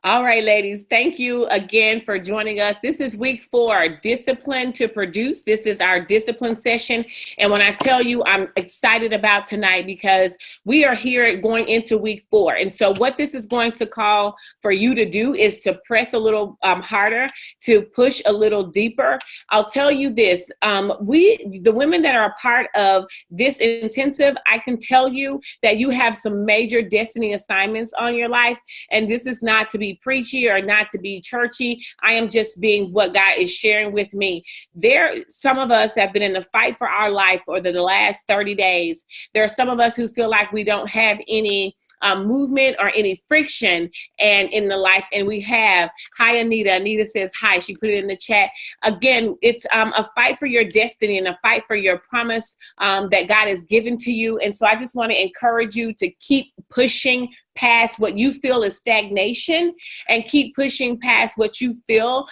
All right, ladies, thank you again for joining us. This is week 4, Discipline to Produce. This is our discipline session. And when I tell you, I'm excited about tonight because we are here going into week 4. And so what this is going to call for you to do is to press a little harder, to push a little deeper. I'll tell you this, the women that are a part of this intensive, I can tell you that you have some major destiny assignments on your life. And this is not to be preachy or not to be churchy. I am just being what God is sharing with me. Some of us have been in the fight for our life for the last 30 days. There are some of us who feel like we don't have any movement or any friction and in the life, and we have. Hi, Anita. Anita says hi. She put it in the chat. Again, it's a fight for your destiny and a fight for your promise that God has given to you. And so I just want to encourage you to keep pushing past what you feel is stagnation and keep pushing past what you feel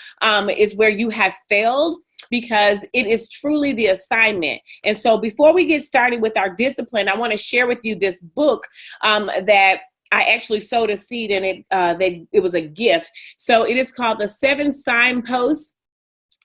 is where you have failed, because it is truly the assignment. And so before we get started with our discipline, I want to share with you this book that I actually sowed a seed in it. It was a gift. So it is called The 7 Signposts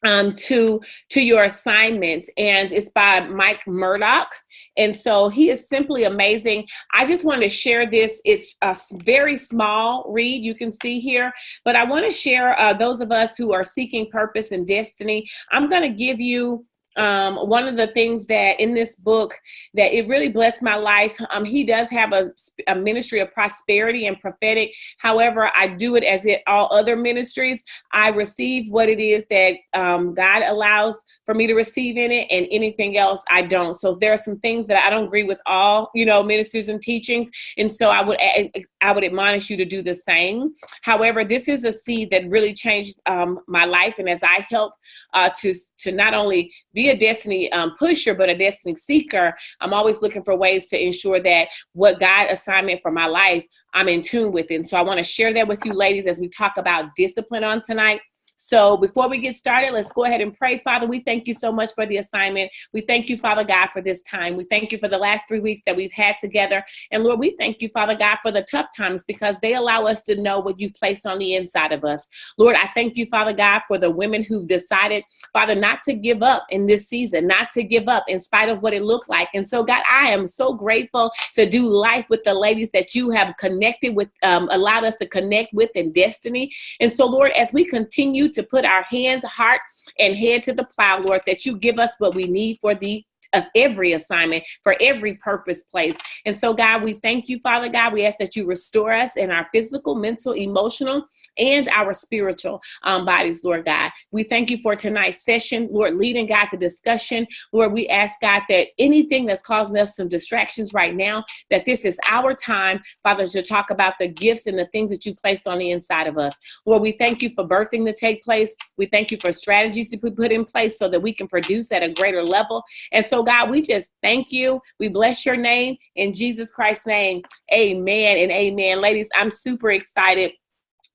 to your assignment, and it's by Mike Murdoch. And so he is simply amazing. I just want to share this. It's a very small read, you can see here, but I want to share those of us who are seeking purpose and destiny. I'm going to give you one of the things that in this book that it really blessed my life. He does have a ministry of prosperity and prophetic. However, I do it as all other ministries. I receive what it is that God allows for me to receive in it, and anything else I don't. So there are some things that I don't agree with all, ministers and teachings. And so I would admonish you to do the same. However, this is a seed that really changed my life. And as I help to not only be a destiny pusher, but a destiny seeker, I'm always looking for ways to ensure that what God assignment for my life, I'm in tune with it. And so I want to share that with you ladies as we talk about discipline on tonight. So before we get started, let's go ahead and pray. Father, we thank you so much for the assignment. We thank you, Father God, for this time. We thank you for the last 3 weeks that we've had together. And Lord, we thank you, Father God, for the tough times, because they allow us to know what you've placed on the inside of us. Lord, I thank you, Father God, for the women who've decided, Father, not to give up in this season, not to give up in spite of what it looked like. And so, God, I am so grateful to do life with the ladies that you have connected with, allowed us to connect with in destiny. And so, Lord, as we continue to put our hands, heart, and head to the plow, Lord, that you give us what we need for every assignment, for every purpose place. And so, God, we thank you, Father God. We ask that you restore us in our physical, mental, emotional, and our spiritual bodies, Lord God. We thank you for tonight's session, Lord, leading God the discussion. Lord, we ask God that anything that's causing us some distractions right now, that this is our time, Father, to talk about the gifts and the things that you placed on the inside of us. Lord, we thank you for birthing to take place. We thank you for strategies to be put in place so that we can produce at a greater level. And so, God, we just thank you. We bless your name in Jesus Christ's name. Amen and amen. Ladies, I'm super excited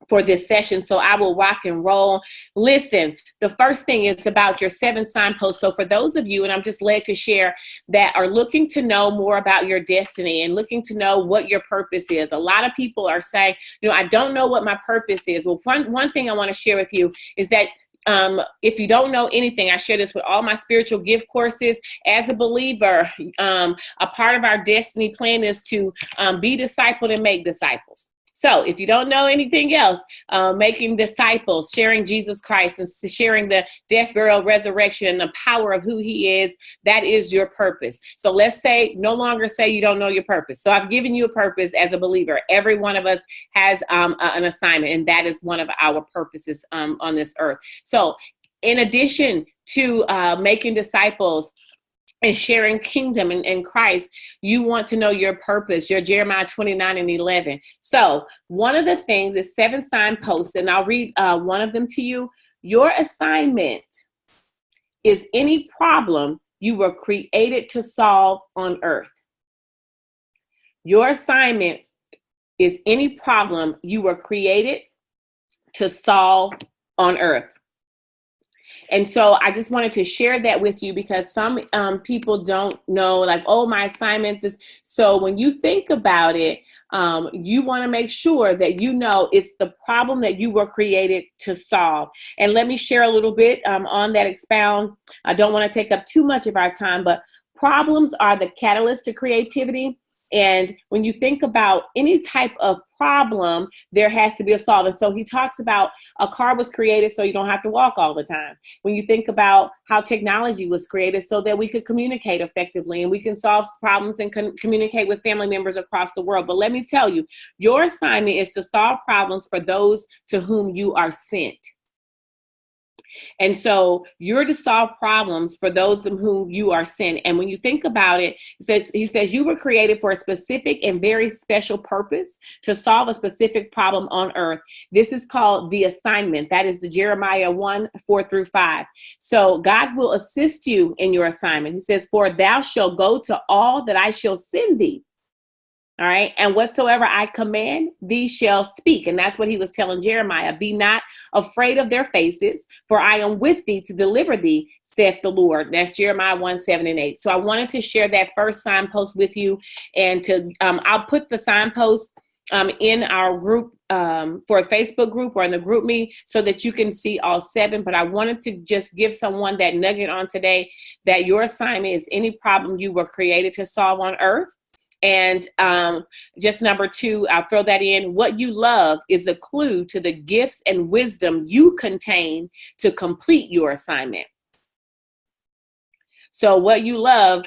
for this session, so I will rock and roll. Listen, the first thing is about your 7 signposts. So for those of you, and I'm just led to share, that are looking to know more about your destiny and looking to know what your purpose is. A lot of people are saying, I don't know what my purpose is. Well, one thing I want to share with you is that if you don't know anything, I share this with all my spiritual gift courses. As a believer, a part of our destiny plan is to be discipled and make disciples. So if you don't know anything else, making disciples, sharing Jesus Christ and sharing the death, burial, resurrection, and the power of who he is, that is your purpose. So let's no longer say you don't know your purpose. So I've given you a purpose as a believer. Every one of us has an assignment, and that is one of our purposes on this earth. So in addition to making disciples and sharing kingdom in Christ, you want to know your purpose, your Jeremiah 29:11. So one of the things is 7 signposts, and I'll read one of them to you. Your assignment is any problem you were created to solve on earth. Your assignment is any problem you were created to solve on earth. And so I just wanted to share that with you, because some people don't know, like, oh, my assignment is. So when you think about it, you want to make sure that you know it's the problem that you were created to solve. And let me share a little bit on that expound. I don't want to take up too much of our time, but problems are the catalyst to creativity. And when you think about any type of problem, there has to be a solve. And so he talks about a car was created so you don't have to walk all the time. When you think about how technology was created so that we could communicate effectively and we can solve problems and communicate with family members across the world. But let me tell you, your assignment is to solve problems for those to whom you are sent. And so you're to solve problems for those of whom you are sent. And when you think about it, he says you were created for a specific and very special purpose to solve a specific problem on earth. This is called the assignment. That is the Jeremiah 1:4-5. So God will assist you in your assignment. He says, for thou shalt go to all that I shall send thee. All right. And whatsoever I command, thee shall speak. And that's what he was telling Jeremiah. Be not afraid of their faces, for I am with thee to deliver thee, saith the Lord. That's Jeremiah 1:7-8. So I wanted to share that first signpost with you. And I'll put the signpost in our group for a Facebook group or in the group me so that you can see all 7. But I wanted to just give someone that nugget on today that your assignment is any problem you were created to solve on earth. And just number 2, I'll throw that in. What you love is a clue to the gifts and wisdom you contain to complete your assignment. So what you love,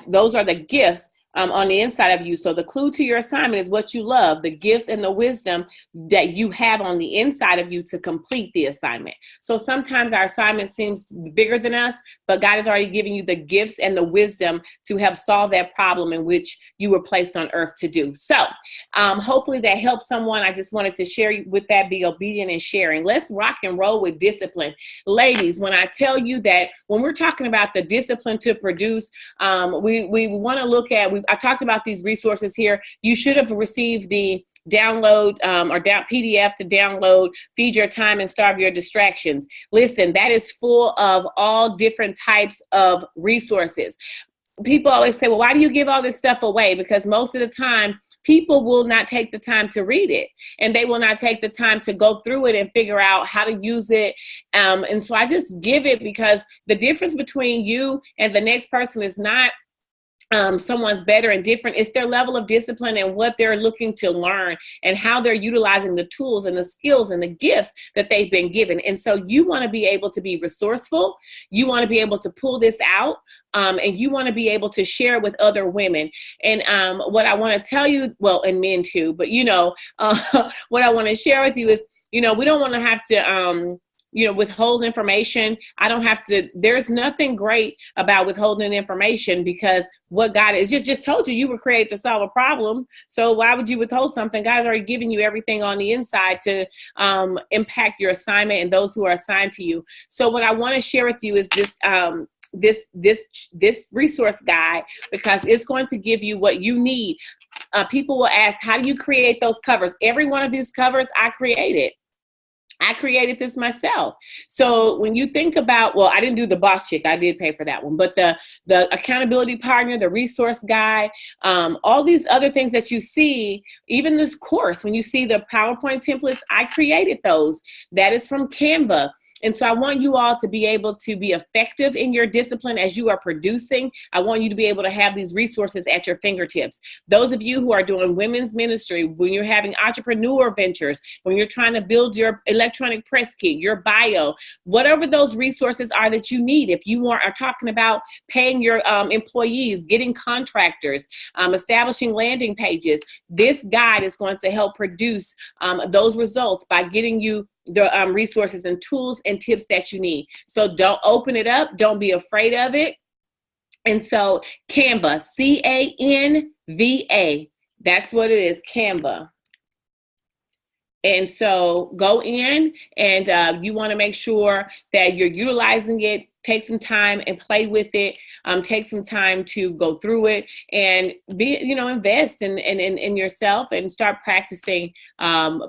those are the gifts on the inside of you. So the clue to your assignment is what you love, the gifts and the wisdom that you have on the inside of you to complete the assignment. So sometimes our assignment seems bigger than us, but God has already given you the gifts and the wisdom to help solve that problem in which you were placed on earth to do. So hopefully that helps someone. I just wanted to share with that, be obedient and sharing. Let's rock and roll with discipline. Ladies, when I tell you that when we're talking about the discipline to produce, we want to look at, I talked about these resources here. You should have received the download PDF to download, Feed Your Time and Starve Your Distractions. Listen, that is full of all different types of resources. People always say, well, why do you give all this stuff away? Because most of the time, people will not take the time to read it, and they will not take the time to go through it and figure out how to use it. And so I just give it because the difference between you and the next person is not someone's better and different. It's their level of discipline and what they're looking to learn and how they're utilizing the tools and the skills and the gifts that they've been given. And so you want to be able to be resourceful. You want to be able to pull this out. And you want to be able to share with other women. And what I want to tell you, well, and men too, but what I want to share with you is, we don't want to have to, withhold information. There's nothing great about withholding information, because what God has just told you were created to solve a problem. So why would you withhold something? God's already given you everything on the inside to impact your assignment and those who are assigned to you. So what I want to share with you is this resource guide, because it's going to give you what you need. People will ask, how do you create those covers? Every one of these covers I created this myself. So when you think about, well, I didn't do the boss chick, I did pay for that one, but the accountability partner, the resource guide, all these other things that you see, even this course, when you see the PowerPoint templates, I created those. That is from Canva. And so I want you all to be able to be effective in your discipline as you are producing. I want you to be able to have these resources at your fingertips. Those of you who are doing women's ministry, when you're having entrepreneur ventures, when you're trying to build your electronic press kit, your bio, whatever those resources are that you need. If you are talking about paying your employees, getting contractors, establishing landing pages, this guide is going to help produce those results by getting you the resources and tools and tips that you need. So don't open it up. Don't be afraid of it. And so Canva, Canva, that's what it is, Canva. And so go in and you want to make sure that you're utilizing it. Take some time and play with it. Take some time to go through it and invest in yourself and start practicing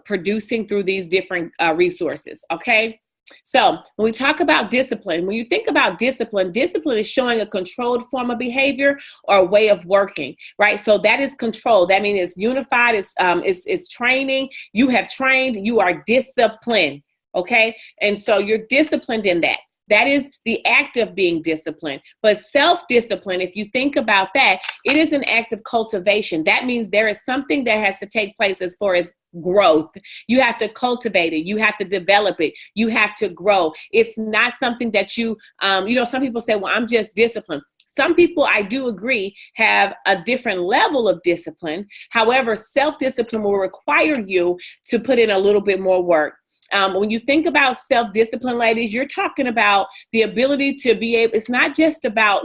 producing through these different resources. Okay. So when we talk about discipline, when you think about discipline, discipline is showing a controlled form of behavior or a way of working, right? So that is control. That means it's unified. It's training. You have trained. You are disciplined. Okay, and so you're disciplined in that. That is the act of being disciplined. But self-discipline, if you think about that, it is an act of cultivation. That means there is something that has to take place as far as growth. You have to cultivate it. You have to develop it. You have to grow. It's not something that some people say, well, I'm just disciplined. Some people, I do agree, have a different level of discipline. However, self-discipline will require you to put in a little bit more work. When you think about self-discipline, ladies, you're talking about the ability to be able, it's not just about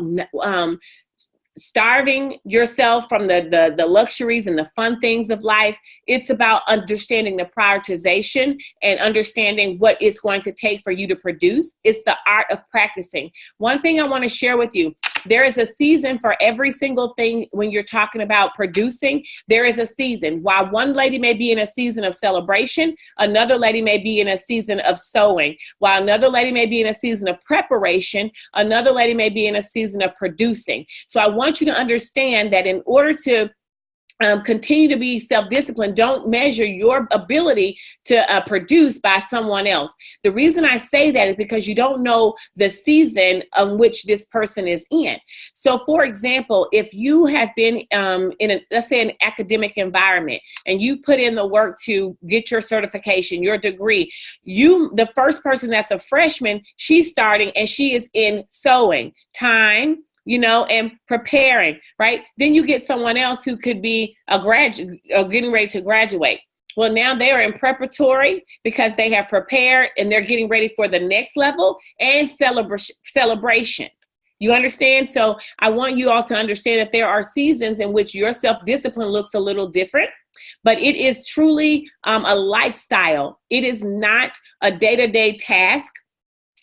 starving yourself from the luxuries and the fun things of life. It's about understanding the prioritization and understanding what it's going to take for you to produce. It's the art of practicing. One thing I want to share with you, there is a season for every single thing. When you're talking about producing, there is a season. While one lady may be in a season of celebration, another lady may be in a season of sowing. While another lady may be in a season of preparation, another lady may be in a season of producing. So I want you to understand that in order to continue to be self-disciplined, don't measure your ability to produce by someone else. The reason I say that is because you don't know the season of which this person is in. So for example, if you have been let's say an academic environment and you put in the work to get your certification, your degree, the first person that's a freshman, she's starting and she is in sewing time, and preparing, right? Then you get someone else who could be a graduate or getting ready to graduate. Well, now they are in preparatory because they have prepared and they're getting ready for the next level and celebration. You understand? So I want you all to understand that there are seasons in which your self-discipline looks a little different, but it is truly a lifestyle. It is not a day-to-day task.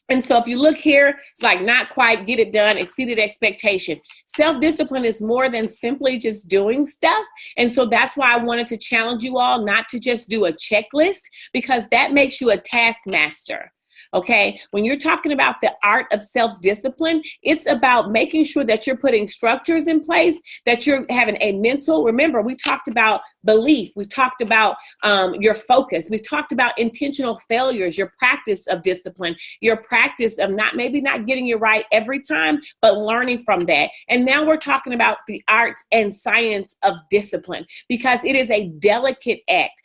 And so if you look here, it's like not quite, get it done, exceeded expectation. Self-discipline is more than simply just doing stuff. And so that's why I wanted to challenge you all not to just do a checklist, because that makes you a taskmaster. Okay, when you're talking about the art of self-discipline, it's about making sure that you're putting structures in place, that you're having a mental, remember, we talked about belief, we talked about your focus, we talked about intentional failures, your practice of discipline, your practice of maybe not getting it right every time, but learning from that. And now we're talking about the art and science of discipline, because it is a delicate act.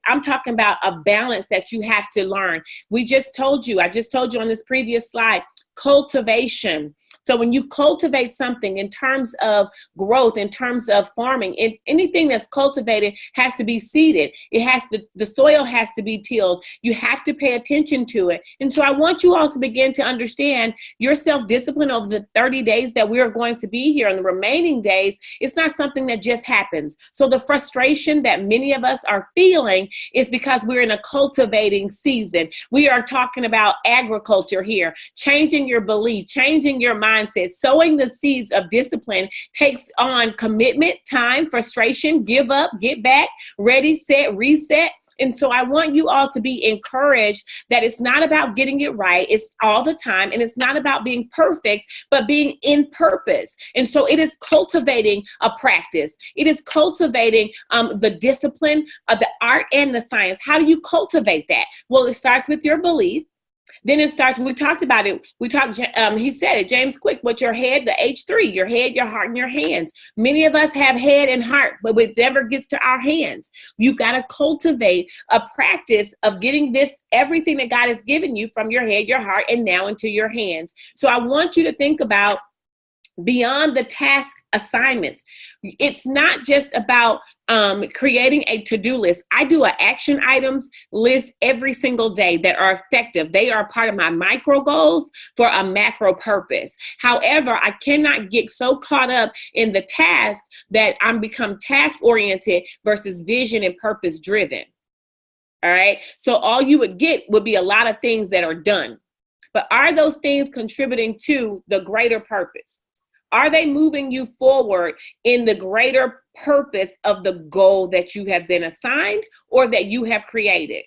I'm talking about a balance that you have to learn. I just told you on this previous slide, cultivation. So when you cultivate something in terms of growth, in terms of farming, anything that's cultivated has to be seeded. The soil has to be tilled. You have to pay attention to it. And so I want you all to begin to understand your self-discipline over the 30 days that we are going to be here and the remaining days. It's not something that just happens. So the frustration that many of us are feeling is because we're in a cultivating season. We are talking about agriculture here, changing your belief, changing your mindset. Sowing the seeds of discipline takes on commitment, time, frustration, give up, get back, ready, set, reset. And so I want you all to be encouraged that it's not about getting it right. It's all the time. And it's not about being perfect, but being in purpose. And so it is cultivating a practice. It is cultivating the discipline of the art and the science. How do you cultivate that? Well, it starts with your belief. Then it starts, we talked about it. He said it, James Quick, with your head, the H3, your head, your heart, and your hands. Many of us have head and heart, but it never gets to our hands. You got to cultivate a practice of getting everything that God has given you from your head, your heart, and now into your hands. So I want you to think about beyond the task assignments. It's not just about creating a to-do list. I do an action items list every single day that are effective. They are part of my micro goals for a macro purpose. However, I cannot get so caught up in the task that I'm become task-oriented versus vision and purpose-driven. All right. So all you would get would be a lot of things that are done. But are those things contributing to the greater purpose? Are they moving you forward in the greater purpose of the goal that you have been assigned or that you have created?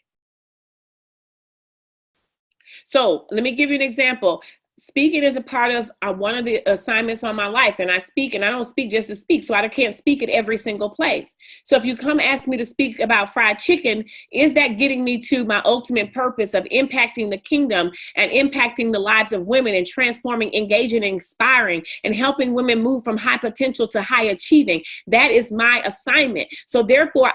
So let me give you an example. Speaking is a part of one of the assignments on my life, and I speak, and I don't speak just to speak, so I can't speak at every single place. So if you come ask me to speak about fried chicken, is that getting me to my ultimate purpose of impacting the kingdom and impacting the lives of women and transforming, engaging, and inspiring and helping women move from high potential to high achieving? That is my assignment. So therefore,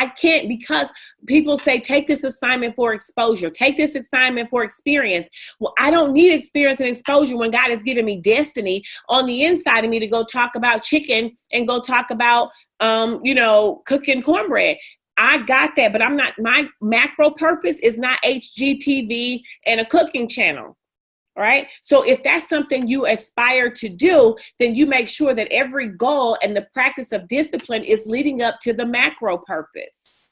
I can't, because people say, take this assignment for exposure, take this assignment for experience. Well, I don't need experience and exposure when God has given me destiny on the inside of me to go talk about chicken and go talk about, cooking cornbread. I got that, but my macro purpose is not HGTV and a cooking channel. Right? So if that's something you aspire to do, then you make sure that every goal and the practice of discipline is leading up to the macro purpose.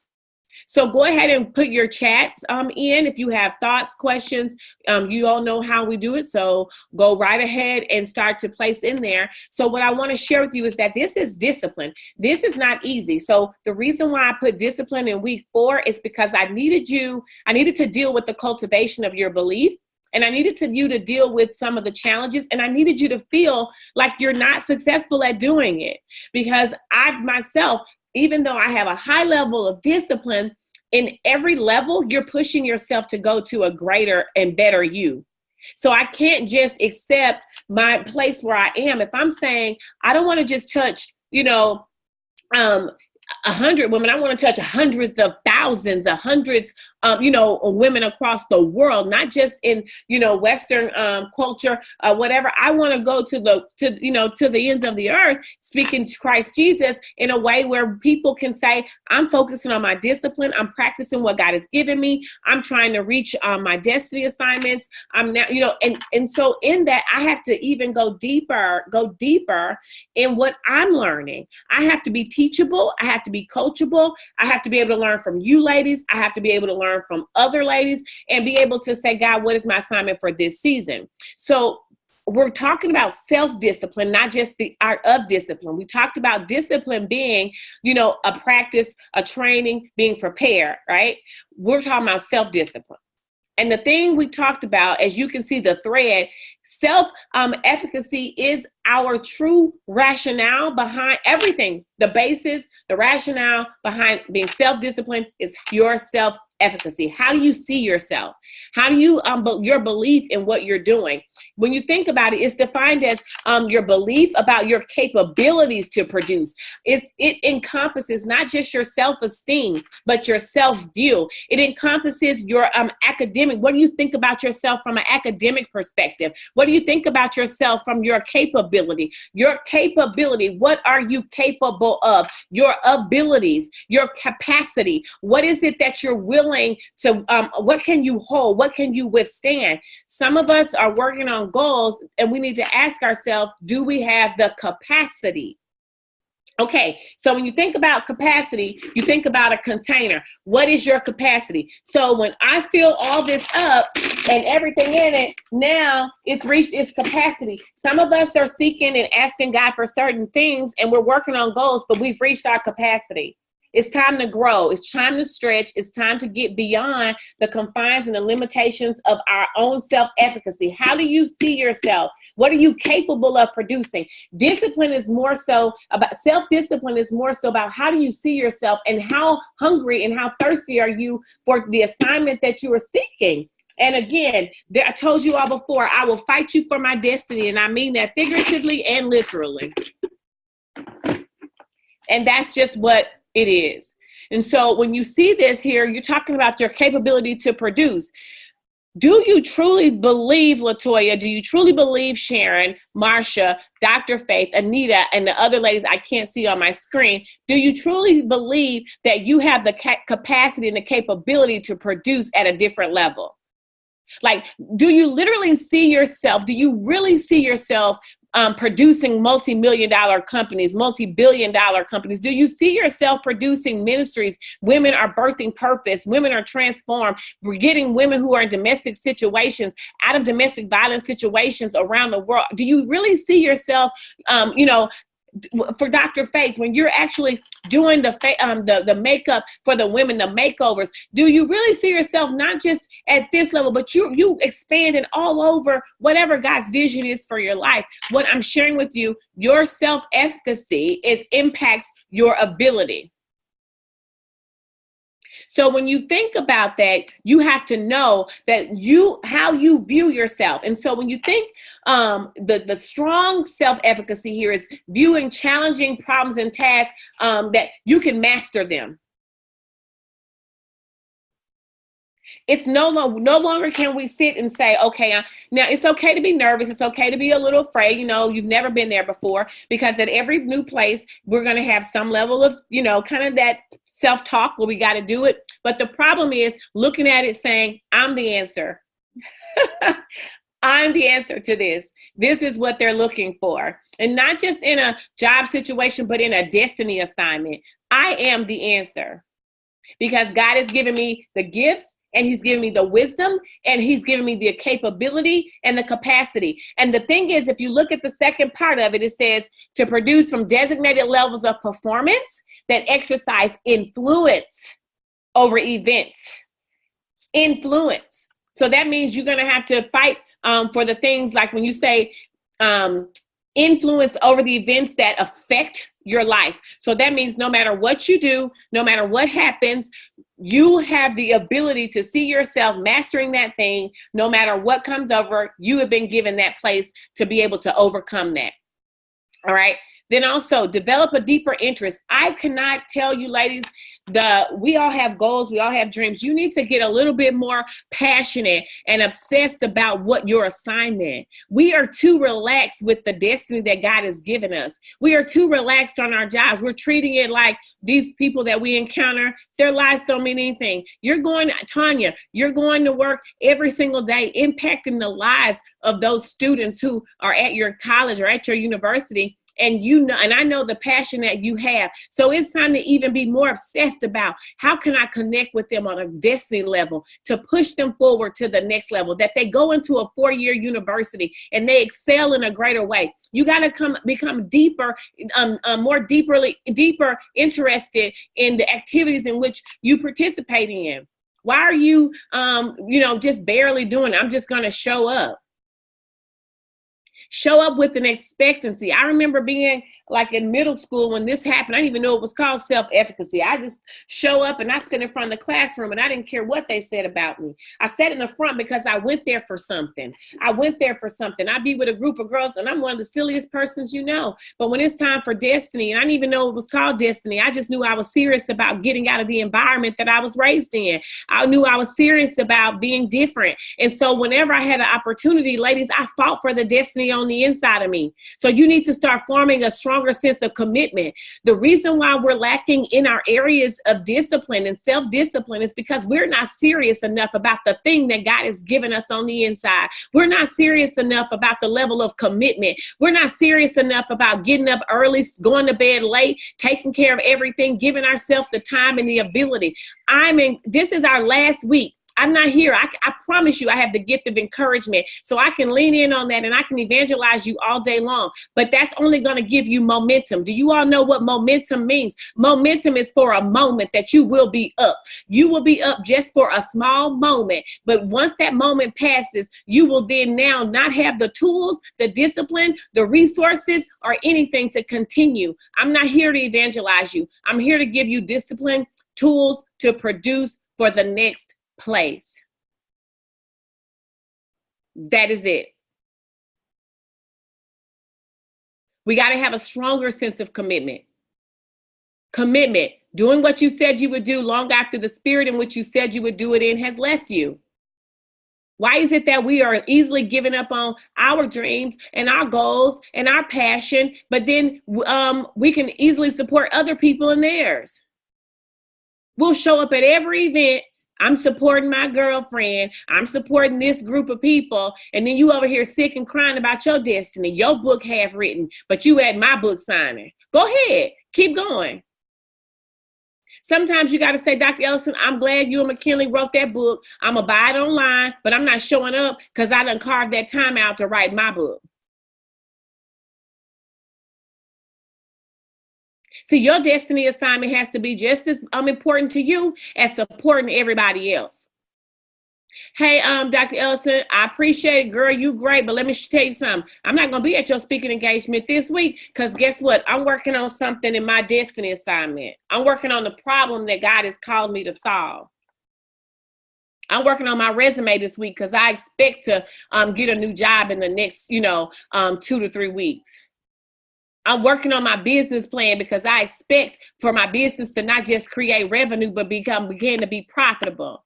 So go ahead and put your chats in if you have thoughts, questions. You all know how we do it. So go right ahead and start to place in there. So what I want to share with you is that this is discipline. This is not easy. So the reason why I put discipline in week 4 is because I needed to deal with the cultivation of your belief. And I needed you to deal with some of the challenges, and I needed you to feel like you're not successful at doing it. Because I myself, even though I have a high level of discipline, in every level, you're pushing yourself to go to a greater and better you. So I can't just accept my place where I am. If I'm saying I don't want to just touch, 100 women, I want to touch hundreds of thousands, women across the world, not just in, Western culture, whatever. I want to go to the ends of the earth, speaking to Christ Jesus in a way where people can say, I'm focusing on my discipline. I'm practicing what God has given me. I'm trying to reach my destiny assignments. I'm now, and so in that, I have to even go deeper in what I'm learning. I have to be teachable. I have to be coachable. I have to be able to learn from you ladies. I have to be able to learn from other ladies and be able to say, God, what is my assignment for this season? So we're talking about self-discipline, not just the art of discipline. We talked about discipline being, a practice, a training, being prepared, right? We're talking about self-discipline. And the thing we talked about, as you can see the thread, self-efficacy is our true rationale behind everything. The basis, the rationale behind being self-disciplined is your self-efficacy. How do you see yourself? How do you, your belief in what you're doing? When you think about it, it's defined as your belief about your capabilities to produce. It encompasses not just your self-esteem, but your self-view. It encompasses your academic. What do you think about yourself from an academic perspective? What do you think about yourself from your capability? Your capability, what are you capable of? Your abilities, your capacity. What is it that you're willing to, what can you hold? What can you withstand? Some of us are working on goals and we need to ask ourselves, do we have the capacity? Okay, so when you think about capacity, you think about a container. What is your capacity? So when I fill all this up and everything in it, now it's reached its capacity. Some of us are seeking and asking God for certain things and we're working on goals, but we've reached our capacity. It's time to grow. It's time to stretch. It's time to get beyond the confines and the limitations of our own self-efficacy. How do you see yourself? What are you capable of producing? Discipline is more so about, self-discipline is more so about how do you see yourself and how hungry and how thirsty are you for the assignment that you are seeking? And again, I told you all before, I will fight you for my destiny. And I mean that figuratively and literally. And that's just what it is. And so when you see this here, you're talking about your capability to produce. Do you truly believe, Latoya, do you truly believe, Sharon, Marsha, Dr. Faith, Anita, and the other ladies I can't see on my screen, do you truly believe that you have the capacity and the capability to produce at a different level? Like, do you literally see yourself? Do you really see yourself producing multi-million-dollar companies, multi-billion-dollar companies? Do you see yourself producing ministries? Women are birthing purpose. Women are transformed. We're getting women who are in domestic situations out of domestic violence situations around the world. Do you really see yourself, for Dr. Faith, when you're actually doing the makeup for the women, the makeovers, do you really see yourself not just at this level, but you expanding all over whatever God's vision is for your life? What I'm sharing with you, your self-efficacy impacts your ability. So when you think about that, you have to know that how you view yourself. And so when you think the strong self-efficacy here is viewing challenging problems and tasks that you can master them. It's no longer can we sit and say, okay, now it's okay to be nervous. It's okay to be a little afraid. You've never been there before, because at every new place, we're going to have some level of, kind of that self-talk where we got to do it. But the problem is looking at it saying, I'm the answer. I'm the answer to this. This is what they're looking for. And not just in a job situation, but in a destiny assignment. I am the answer, because God has given me the gifts, and he's given me the wisdom, and he's given me the capability and the capacity. And the thing is, if you look at the second part of it, it says to produce from designated levels of performance that exercise influence over events. Influence. So that means you're going to have to fight for the things like when you say influence over the events that affect your life. So that means no matter what you do, no matter what happens, you have the ability to see yourself mastering that thing. No matter what comes over, you have been given that place to be able to overcome that. All right. Then also develop a deeper interest. I cannot tell you, ladies, we all have goals. We all have dreams. You need to get a little bit more passionate and obsessed about what your assignment. We are too relaxed with the destiny that God has given us. We are too relaxed on our jobs. We're treating it like these people that we encounter, their lives don't mean anything. Tanya, you're going to work every single day, impacting the lives of those students who are at your college or at your university. And and I know the passion that you have. So it's time to even be more obsessed about how can I connect with them on a destiny level to push them forward to the next level, that they go into a 4-year university and they excel in a greater way. You got to become deeper interested in the activities in which you participate in. Why are you, just barely doing it? I'm just going to show up. Show up with an expectancy. I remember being like in middle school when this happened. I didn't even know it was called self-efficacy. I just show up and I sit in front of the classroom and I didn't care what they said about me. I sat in the front because I went there for something. I'd be with a group of girls and I'm one of the silliest persons But when it's time for destiny, and I didn't even know it was called destiny, I just knew I was serious about getting out of the environment that I was raised in. I knew I was serious about being different. And so whenever I had an opportunity, ladies, I fought for the destiny on the inside of me. So you need to start forming a stronger sense of commitment. The reason why we're lacking in our areas of discipline and self-discipline is because we're not serious enough about the thing that God has given us on the inside. We're not serious enough about the level of commitment. We're not serious enough about getting up early, going to bed late, taking care of everything, giving ourselves the time and the ability. This is our last week. I'm not here. I promise you I have the gift of encouragement, so I can lean in on that and I can evangelize you all day long. But that's only going to give you momentum. Do you all know what momentum means? Momentum is for a moment that you will be up. You will be up just for a small moment. But once that moment passes, you will then now not have the tools, the discipline, the resources, or anything to continue. I'm not here to evangelize you. I'm here to give you discipline, tools to produce for the next place. That is it. We got to have a stronger sense of commitment. Commitment, doing what you said you would do long after the spirit in which you said you would do it in has left you. Why is it that we are easily giving up on our dreams and our goals and our passion, but then we can easily support other people in theirs? We'll show up at every event. I'm supporting my girlfriend. I'm supporting this group of people. And then you over here sick and crying about your destiny, your book half written, but you had my book signing. Go ahead. Keep going. Sometimes you got to say, Dr. Ellison, I'm glad you and McKinley wrote that book. I'm going to buy it online, but I'm not showing up because I done carved that time out to write my book. See, your destiny assignment has to be just as important to you as supporting everybody else. Hey, Dr. Ellison, I appreciate it, girl. You great, but let me tell you something. I'm not gonna be at your speaking engagement this week because guess what? I'm working on something in my destiny assignment. I'm working on the problem that God has called me to solve. I'm working on my resume this week because I expect to get a new job in the next, 2 to 3 weeks. I'm working on my business plan because I expect for my business to not just create revenue, but begin to be profitable.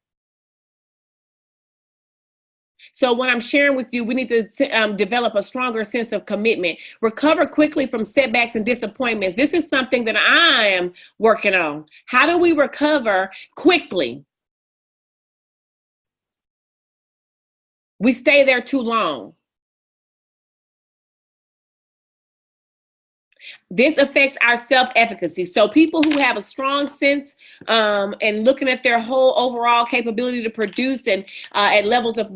So when I'm sharing with you, we need to develop a stronger sense of commitment, recover quickly from setbacks and disappointments. This is something that I am working on. How do we recover quickly? We stay there too long. This affects our self-efficacy. So people who have a strong sense and looking at their whole overall capability to produce and at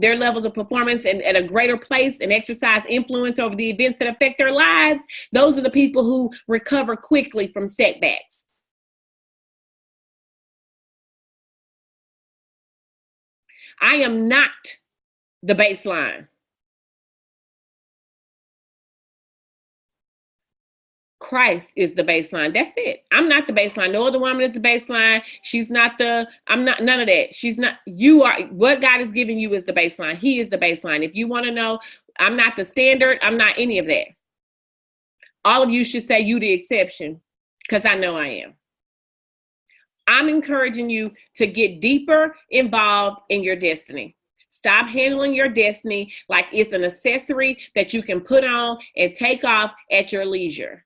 their levels of performance and at a greater place and exercise influence over the events that affect their lives, those are the people who recover quickly from setbacks. I am not the baseline. Christ is the baseline. That's it. I'm not the baseline. No other woman is the baseline. I'm not none of that. She's not, you are, what God has given you is the baseline. He is the baseline. If you want to know, I'm not the standard. I'm not any of that. All of you should say you the exception because I know I am. I'm encouraging you to get deeper involved in your destiny. Stop handling your destiny like it's an accessory that you can put on and take off at your leisure.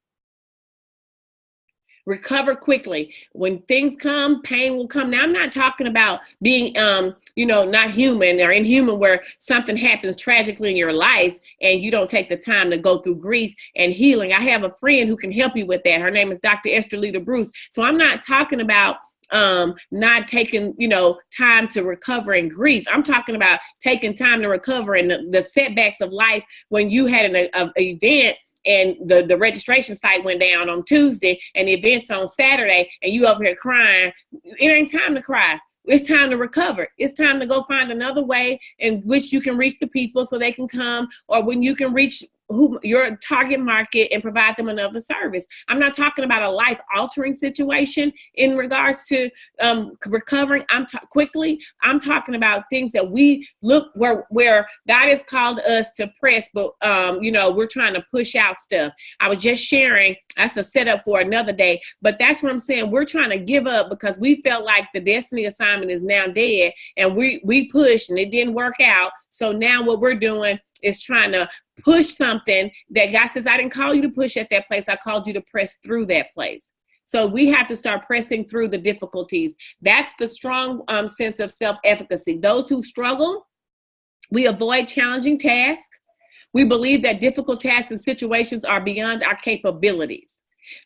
Recover quickly. When things come, pain will come. Now, I'm not talking about being, not human or inhuman where something happens tragically in your life and you don't take the time to go through grief and healing. I have a friend who can help you with that. Her name is Dr. Esther Lita Bruce. So I'm not talking about not taking, time to recover and grief. I'm talking about taking time to recover and the setbacks of life when you had an event and the registration site went down on Tuesday and the event's on Saturday and you over here crying. It ain't time to cry. It's time to recover. It's time to go find another way in which you can reach the people so they can come, or when you can reach your target market and provide them another service. I'm not talking about a life-altering situation in regards to recovering quickly. I'm talking about things that we look where God has called us to press, but we're trying to push out stuff. I was just sharing, that's a setup for another day, but that's what I'm saying. We're trying to give up because we felt like the destiny assignment is now dead and we pushed and it didn't work out. So now what we're doing is trying to push something that God says, I didn't call you to push at that place. I called you to press through that place. So we have to start pressing through the difficulties. That's the strong sense of self-efficacy. Those who struggle, we avoid challenging tasks. We believe that difficult tasks and situations are beyond our capabilities.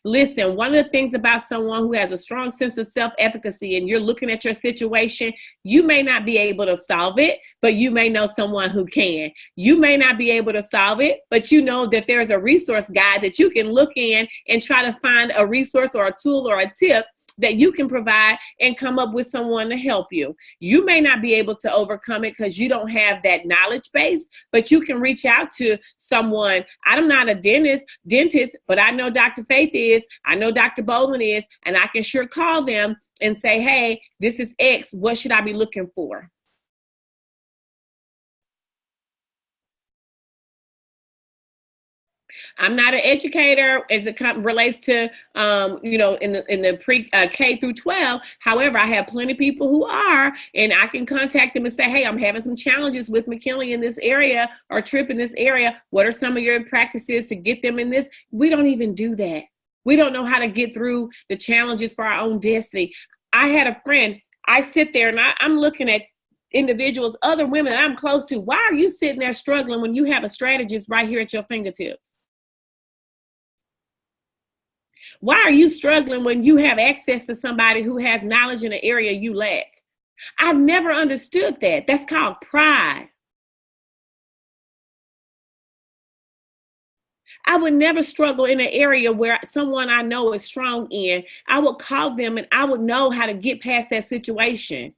Listen, one of the things about someone who has a strong sense of self-efficacy and you're looking at your situation, you may not be able to solve it, but you may know someone who can. You may not be able to solve it, but you know that there's a resource guide that you can look in and try to find a resource or a tool or a tip that you can provide and come up with someone to help you. You may not be able to overcome it because you don't have that knowledge base, but you can reach out to someone. I'm not a dentist, but I know Dr. Faith is, I know Dr. Boland is, and I can sure call them and say, hey, this is X, what should I be looking for? I'm not an educator as it relates to, in the pre K through 12. However, I have plenty of people who are, and I can contact them and say, hey, I'm having some challenges with McKinley in this area or Tripp in this area. What are some of your practices to get them in this? We don't even do that. We don't know how to get through the challenges for our own destiny. I had a friend, I sit there and I'm looking at individuals, other women I'm close to. Why are you sitting there struggling when you have a strategist right here at your fingertips? Why are you struggling when you have access to somebody who has knowledge in an area you lack? I've never understood that. That's called pride. I would never struggle in an area where someone I know is strong in. I would call them and I would know how to get past that situation.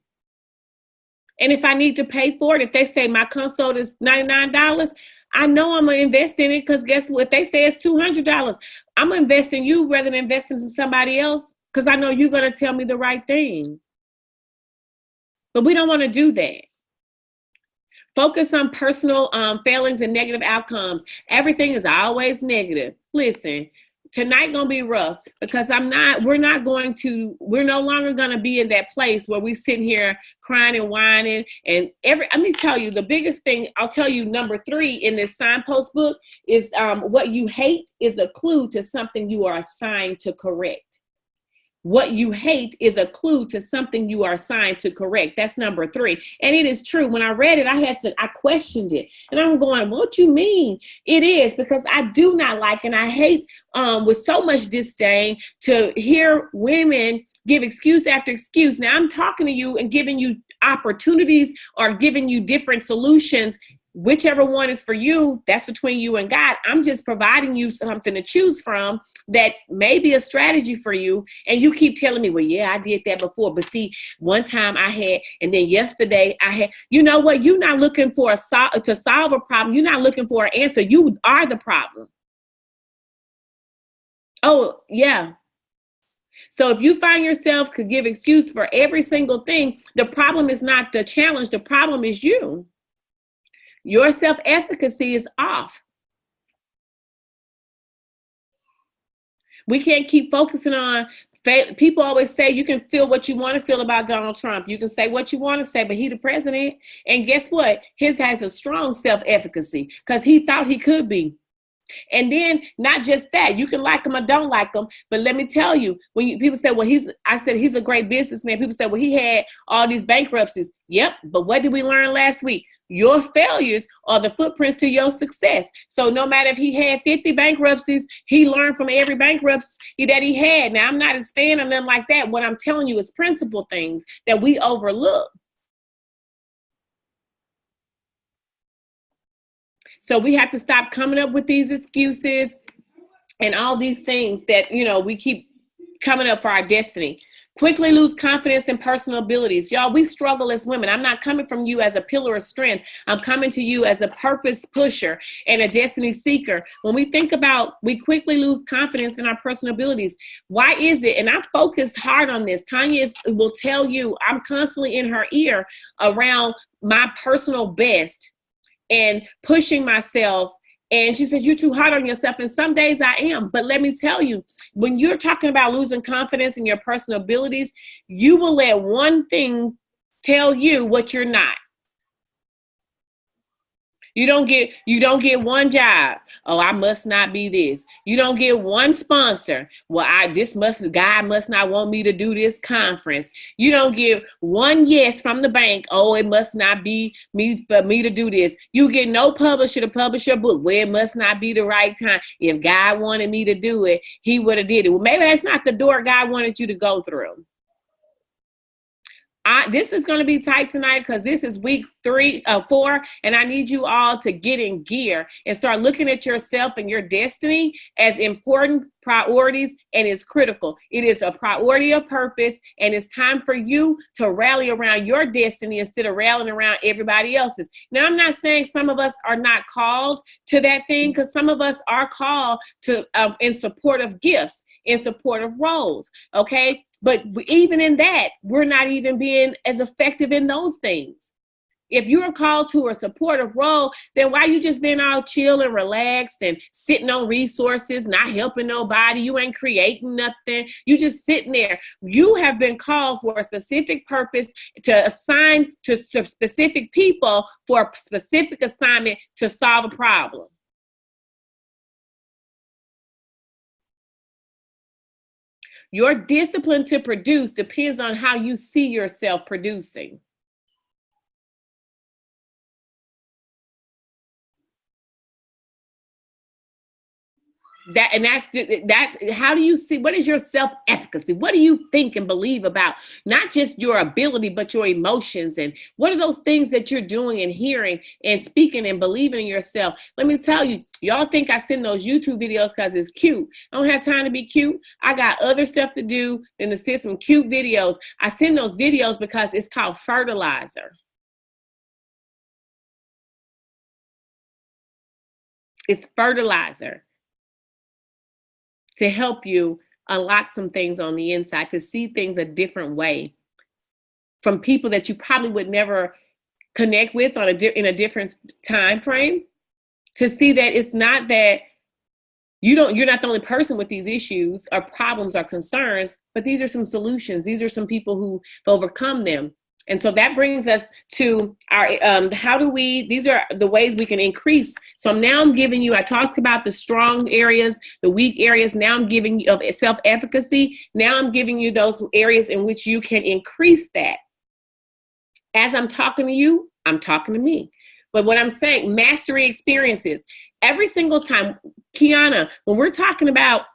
And if I need to pay for it, if they say my consult is $99, I know I'm gonna invest in it, because guess what? If they say it's $200, I'm gonna invest in you rather than investing in somebody else, because I know you're gonna tell me the right thing. But we don't want to do that. Focus on personal failings and negative outcomes. Everything is always negative. Listen, tonight gonna be rough, because we're no longer gonna be in that place where we sitting here crying and whining. And let me tell you, the biggest thing, I'll tell you, number 3 in this signpost book is what you hate is a clue to something you are assigned to correct. What you hate is a clue to something you are assigned to correct. That's number 3. And it is true. When I read it, I questioned it. And I'm going, what you mean? It is because I do not like, and I hate with so much disdain to hear women give excuse after excuse. Now I'm talking to you and giving you opportunities or giving you different solutions. Whichever one is for you, that's between you and God. I'm just providing you something to choose from that may be a strategy for you. And you keep telling me, well, yeah, I did that before. But see, one time I had, and then yesterday I had, you know what? You're not looking for to solve a problem. You're not looking for an answer. You are the problem. Oh, yeah. So if you find yourself could give excuse for every single thing, the problem is not the challenge. The problem is you. Your self-efficacy is off. We can't keep focusing on people always say you can feel what you want to feel about Donald Trump. You can say what you want to say, but he's the president. And guess what? His has a strong self-efficacy because he thought he could be. And then not just that, you can like him or don't like him, but let me tell you, when people say, well, he's a great businessman. People say, well, he had all these bankruptcies. Yep. But what did we learn last week? Your failures are the footprints to your success. So no matter if he had 50 bankruptcies, he learned from every bankruptcy that he had. Now, I'm not a fan of them like that. What I'm telling you is principle things that we overlook. So we have to stop coming up with these excuses and all these things that, we keep coming up for our destiny. Quickly lose confidence in personal abilities. Y'all, we struggle as women. I'm not coming from you as a pillar of strength. I'm coming to you as a purpose pusher and a destiny seeker. When we think about, we quickly lose confidence in our personal abilities. Why is it? And I focus hard on this. Tanya will tell you, I'm constantly in her ear around my personal best and pushing myself. And she says, you're too hard on yourself. And some days I am. But let me tell you, when you're talking about losing confidence in your personal abilities, you will let one thing tell you what you're not. You don't get one job. Oh, I must not be this. You don't get one sponsor. Well, God must not want me to do this conference. You don't get one yes from the bank. Oh, it must not be me for me to do this. You get no publisher to publish your book. Well, it must not be the right time. If God wanted me to do it, he would have did it. Well, maybe that's not the door God wanted you to go through. This is going to be tight tonight because this is week 4, and I need you all to get in gear and start looking at yourself and your destiny as important priorities, and it's critical. It is a priority of purpose, and it's time for you to rally around your destiny instead of rallying around everybody else's. Now, I'm not saying some of us are not called to that thing, because some of us are called to in support of gifts, in support of roles, okay? But even in that, we're not even being as effective in those things. If you're called to a supportive role, then why you just being all chill and relaxed and sitting on resources, not helping nobody? You ain't creating nothing. You just sitting there. You have been called for a specific purpose, to assign to specific people for a specific assignment to solve a problem. Your discipline to produce depends on how you see yourself producing. That's how do you see, what is your self-efficacy? What do you think and believe about not just your ability but your emotions, and what are those things that you're doing and hearing and speaking and believing in yourself? Let me tell you, y'all think I send those YouTube videos because it's cute. I don't have time to be cute. I got other stuff to do than to send some cute videos. I send those videos because it's called fertilizer. It's fertilizer to help you unlock some things on the inside, to see things a different way from people that you probably would never connect with in a different time frame, to see that it's not that you're not the only person with these issues or problems or concerns, but these are some solutions. These are some people who've overcome them. And so that brings us to our, these are the ways we can increase. So now I'm giving you, I talked about the strong areas, the weak areas. Now I'm giving you of self-efficacy. Now I'm giving you those areas in which you can increase that. As I'm talking to you, I'm talking to me. But what I'm saying, mastery experiences. Every single time, Kiana, when we're talking about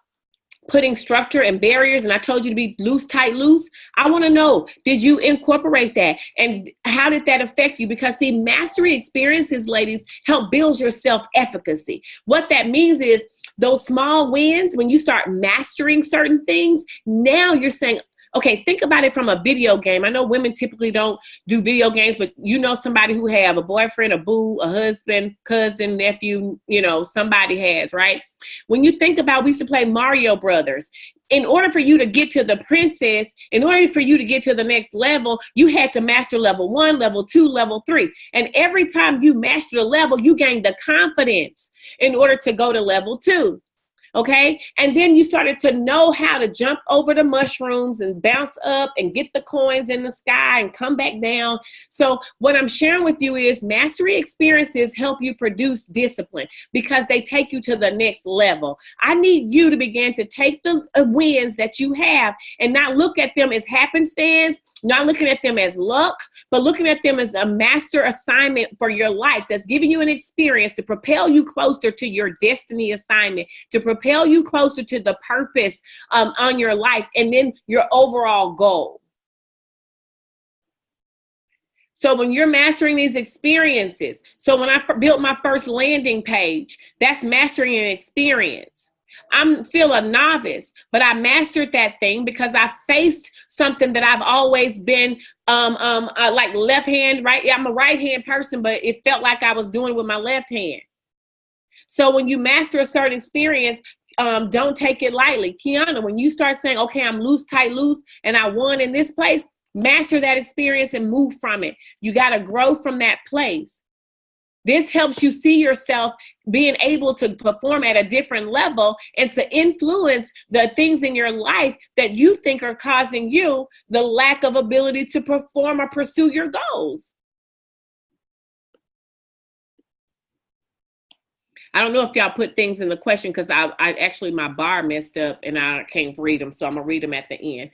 putting structure and barriers, and I told you to be loose, tight, loose, I want to know, did you incorporate that? And how did that affect you? Because see, mastery experiences, ladies, help build your self-efficacy. What that means is those small wins, when you start mastering certain things, now you're saying, okay, think about it from a video game. I know women typically don't do video games, but you know somebody who have a boyfriend, a boo, a husband, cousin, nephew, somebody has, right? When you think about, we used to play Mario Brothers. In order for you to get to the princess, in order for you to get to the next level, you had to master level 1, level 2, level 3. And every time you master the level, you gain the confidence in order to go to level 2. Okay. And then you started to know how to jump over the mushrooms and bounce up and get the coins in the sky and come back down. So what I'm sharing with you is mastery experiences help you produce discipline because they take you to the next level. I need you to begin to take the wins that you have and not look at them as happenstance, not looking at them as luck, but looking at them as a master assignment for your life that's giving you an experience to propel you closer to your destiny assignment, to propel you closer to the purpose on your life and then your overall goal. So when you're mastering these experiences, so when I built my first landing page, that's mastering an experience. I'm still a novice, but I mastered that thing because I faced something that I've always been like left hand, right? I'm a right hand person, but it felt like I was doing it with my left hand. So when you master a certain experience, don't take it lightly. Kiana, when you start saying, okay, I'm loose, tight, loose, and I won in this place, master that experience and move from it. You got to grow from that place. This helps you see yourself being able to perform at a different level and to influence the things in your life that you think are causing you the lack of ability to perform or pursue your goals. I don't know if y'all put things in the question because I actually, my bar messed up and I can't read them. So I'm going to read them at the end.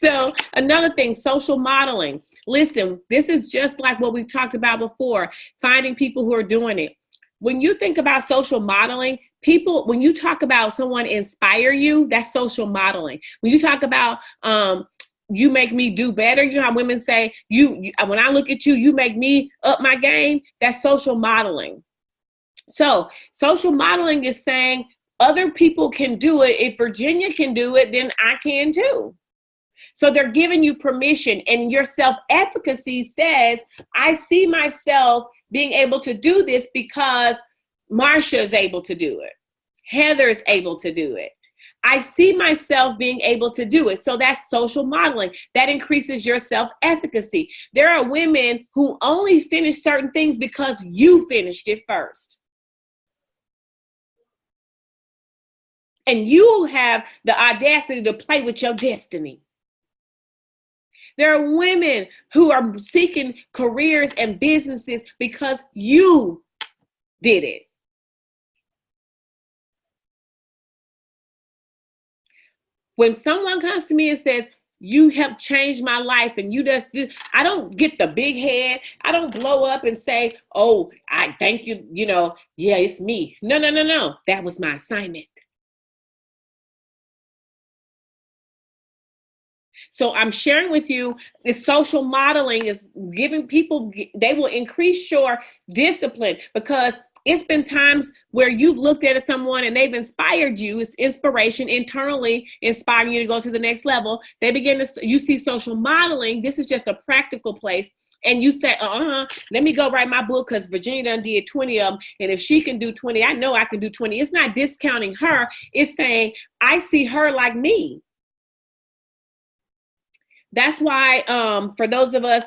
So another thing, social modeling. Listen, this is just like what we talked about before, finding people who are doing it. When you think about social modeling, people, when you talk about someone inspire you, that's social modeling. When you talk about, you make me do better. You know how women say, when I look at you, you make me up my game. That's social modeling. So social modeling is saying other people can do it. If Virginia can do it, then I can too. So they're giving you permission, and your self-efficacy says, I see myself being able to do this because Marsha is able to do it. Heather is able to do it. I see myself being able to do it. So that's social modeling. That increases your self-efficacy. There are women who only finish certain things because you finished it first. And you have the audacity to play with your destiny. There are women who are seeking careers and businesses because you did it. When someone comes to me and says, You helped change my life. And you just, I don't get the big head. I don't blow up and say, oh, I thank you. Yeah, it's me. No, no, no, no. That was my assignment. So I'm sharing with you, this social modeling is giving people, they will increase your discipline, because it's been times where you've looked at someone and they've inspired you. It's inspiration, internally inspiring you to go to the next level. You see social modeling. This is just a practical place. And you say, let me go write my book, because Virginia done did 20 of them. And if she can do 20, I know I can do 20. It's not discounting her. It's saying, I see her like me. That's why, for those of us,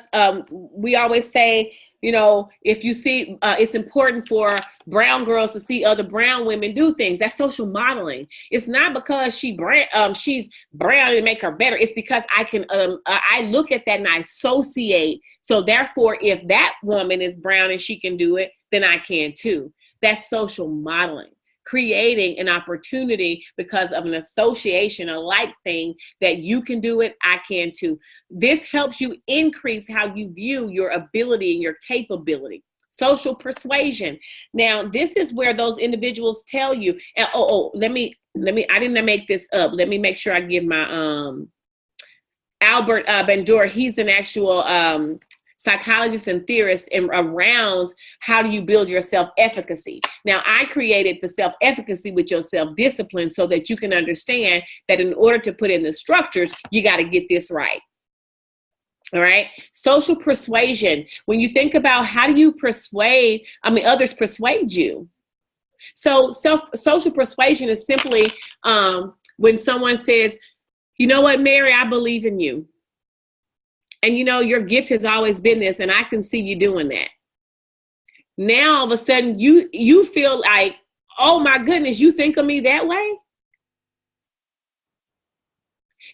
we always say, if you see, it's important for brown girls to see other brown women do things. That's social modeling. It's not because she's brown and make her better. It's because I look at that and I associate. So therefore, if that woman is brown and she can do it, then I can too. That's social modeling. Creating an opportunity because of an association, a like thing, that you can do it, I can too. This helps you increase how you view your ability and your capability. Social persuasion. Now, this is where those individuals tell you, and I didn't make this up. Let me make sure I give my Albert Bandura. He's an actual psychologists and theorists around how do you build your self-efficacy. Now, I created the self-efficacy with your self-discipline so that you can understand that in order to put in the structures, you got to get this right. All right. Social persuasion. When you think about how do you persuade, others persuade you. So social persuasion is simply when someone says, you know what, Mary, I believe in you. And your gift has always been this, and I can see you doing that. Now, all of a sudden, you feel like, oh my goodness, you think of me that way?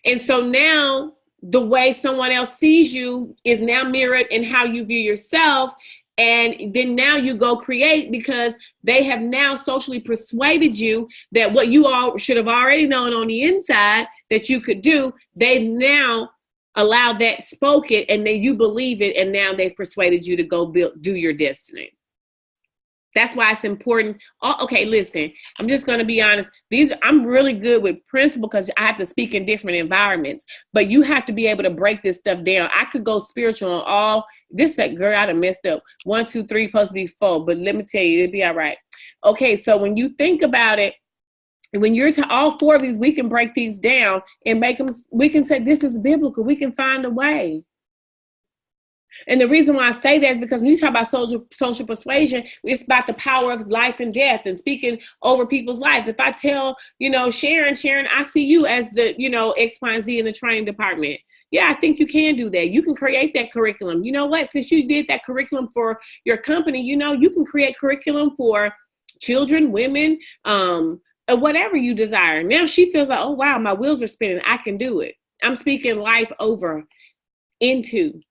And so now the way someone else sees you is now mirrored in how you view yourself. And then now you go create, because they have now socially persuaded you that what you all should have already known on the inside that you could do, they've now allowed that, spoke it, and then you believe it, and now they've persuaded you to go do your destiny. That's why it's important. Okay, listen, I'm just going to be honest. I'm really good with principle because I have to speak in different environments, but you have to be able to break this stuff down. I could go spiritual on all this. Girl, I done messed up. 1, 2, 3 supposed to be 4, but let me tell you, it'll be all right. Okay, so when you think about it, when you're to all 4 of these, we can break these down and make them, we can say this is biblical. We can find a way. And the reason why I say that is because when you talk about social persuasion, it's about the power of life and death and speaking over people's lives. If I tell, Sharon, I see you as the, X, Y, and Z in the training department. Yeah, I think you can do that. You can create that curriculum. You know what? Since you did that curriculum for your company, you can create curriculum for children, women, whatever you desire. Now she feels like, oh, wow, my wheels are spinning. I can do it. I'm speaking life over into.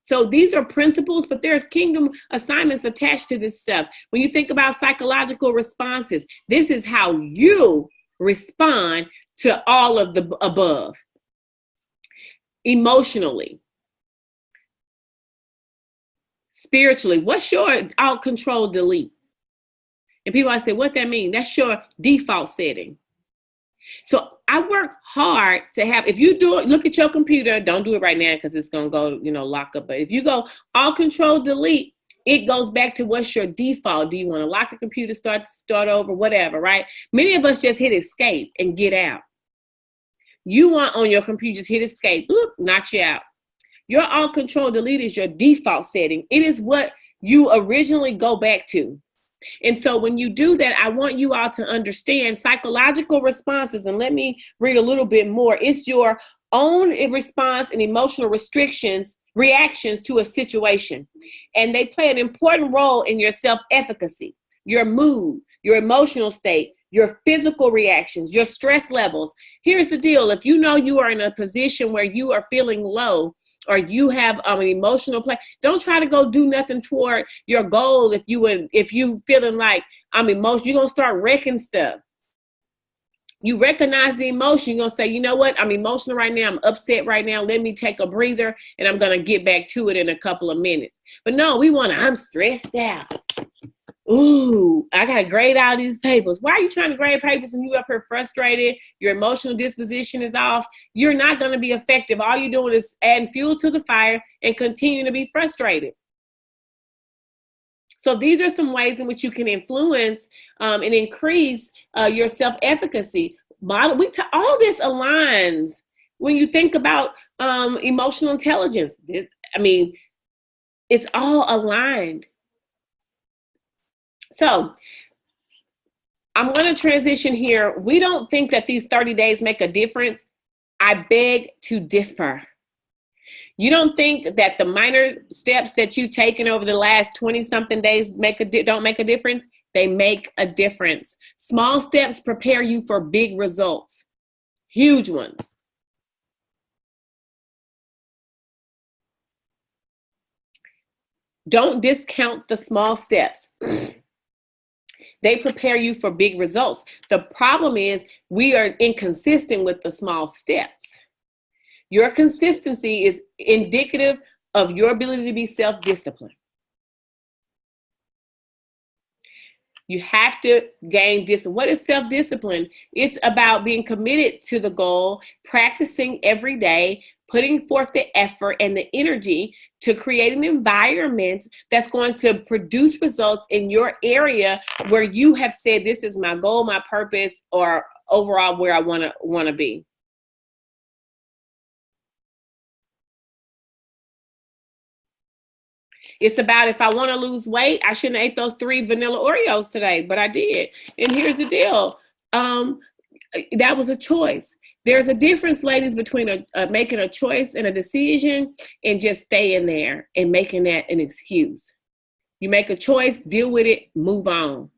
So these are principles, but there's kingdom assignments attached to this stuff. When you think about psychological responses, this is how you respond to all of the above. Emotionally, spiritually, what's your alt control delete? And people, I say, what that mean? That's your default setting. So I work hard to have, if you do it, look at your computer, don't do it right now because it's going to go, lock up. But if you go alt control delete, it goes back to what's your default. Do you want to lock the computer, start over, whatever, right? Many of us just hit escape and get out. You want on your computer, just hit escape, knocks you out. Your alt control delete is your default setting. It is what you originally go back to. And so when you do that, I want you all to understand psychological responses. And let me read a little bit more. It's your own response and emotional reactions to a situation. And they play an important role in your self-efficacy, your mood, your emotional state, your physical reactions, your stress levels. Here's the deal. If you know you are in a position where you are feeling low, or you have an emotional play, don't try to go do nothing toward your goal. If you feeling like I'm emotional, you're going to start wrecking stuff. You recognize the emotion. You're going to say, you know what? I'm emotional right now. I'm upset right now. Let me take a breather and I'm going to get back to it in a couple of minutes. But no, I'm stressed out. Ooh, I got to grade all these papers. Why are you trying to grade papers and you up here frustrated? Your emotional disposition is off. You're not going to be effective. All you're doing is adding fuel to the fire and continue to be frustrated. So these are some ways in which you can influence and increase your self-efficacy. All this aligns when you think about emotional intelligence. It's all aligned. So I'm going to transition here. We don't think that these 30 days make a difference. I beg to differ. You don't think that the minor steps that you've taken over the last 20-something days don't make a difference? They make a difference. Small steps prepare you for big results, huge ones. Don't discount the small steps. They prepare you for big results. The problem is we are inconsistent with the small steps. Your consistency is indicative of your ability to be self-disciplined. You have to gain discipline. What is self-discipline? It's about being committed to the goal, practicing every day, putting forth the effort and the energy to create an environment that's going to produce results in your area where you have said, this is my goal, my purpose, or overall where I want to be. It's about, if I want to lose weight, I shouldn't have ate those 3 vanilla Oreos today, but I did. And here's the deal. That was a choice. There's a difference, ladies, between making a choice and a decision and just staying there and making that an excuse. You make a choice, deal with it, move on.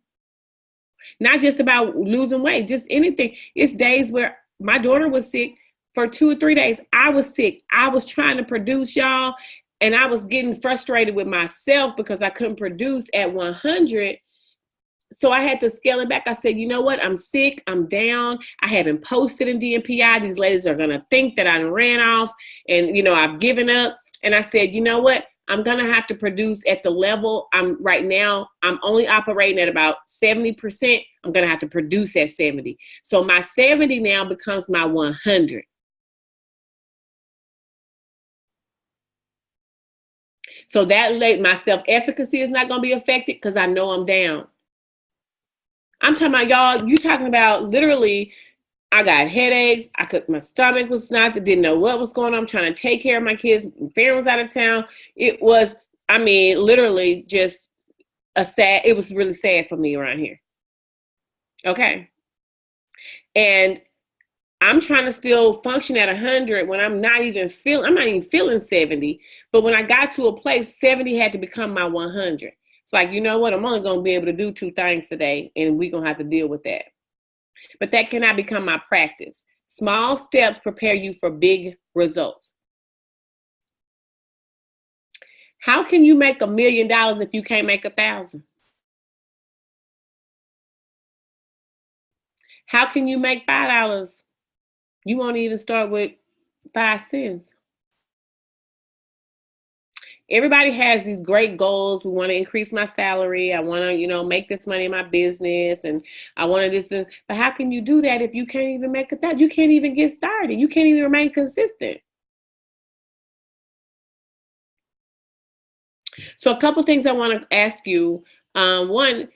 Not just about losing weight, just anything. It's days where my daughter was sick for 2 or 3 days. I was sick. I was trying to produce, y'all. And I was getting frustrated with myself because I couldn't produce at 100. So I had to scale it back. I said, you know what? I'm sick. I'm down. I haven't posted in DMPI. These ladies are going to think that I ran off and, I've given up. And I said, you know what? I'm going to have to produce at the level I'm right now. I'm only operating at about 70%. I'm going to have to produce at 70. So my 70 now becomes my 100. So that my self-efficacy is not going to be affected because I know I'm down. I'm talking about, y'all, you talking about literally, I got headaches. My stomach was knots. I didn't know what was going on. I'm trying to take care of my kids. Farron was out of town. It was, literally just it was really sad for me around here. Okay. And I'm trying to still function at 100 when I'm not even feeling 70. But when I got to a place, 70 had to become my 100. It's like, you know what? I'm only going to be able to do 2 things today, and we're going to have to deal with that. But that cannot become my practice. Small steps prepare you for big results. How can you make $1 million if you can't make 1,000? How can you make $5? You won't even start with 5 cents. Everybody has these great goals. We want to increase my salary. I want to, make this money in my business, and I want to this. But how can you do that if you can't even make $1,000? You can't even get started. You can't even remain consistent. So a couple things I want to ask you. One,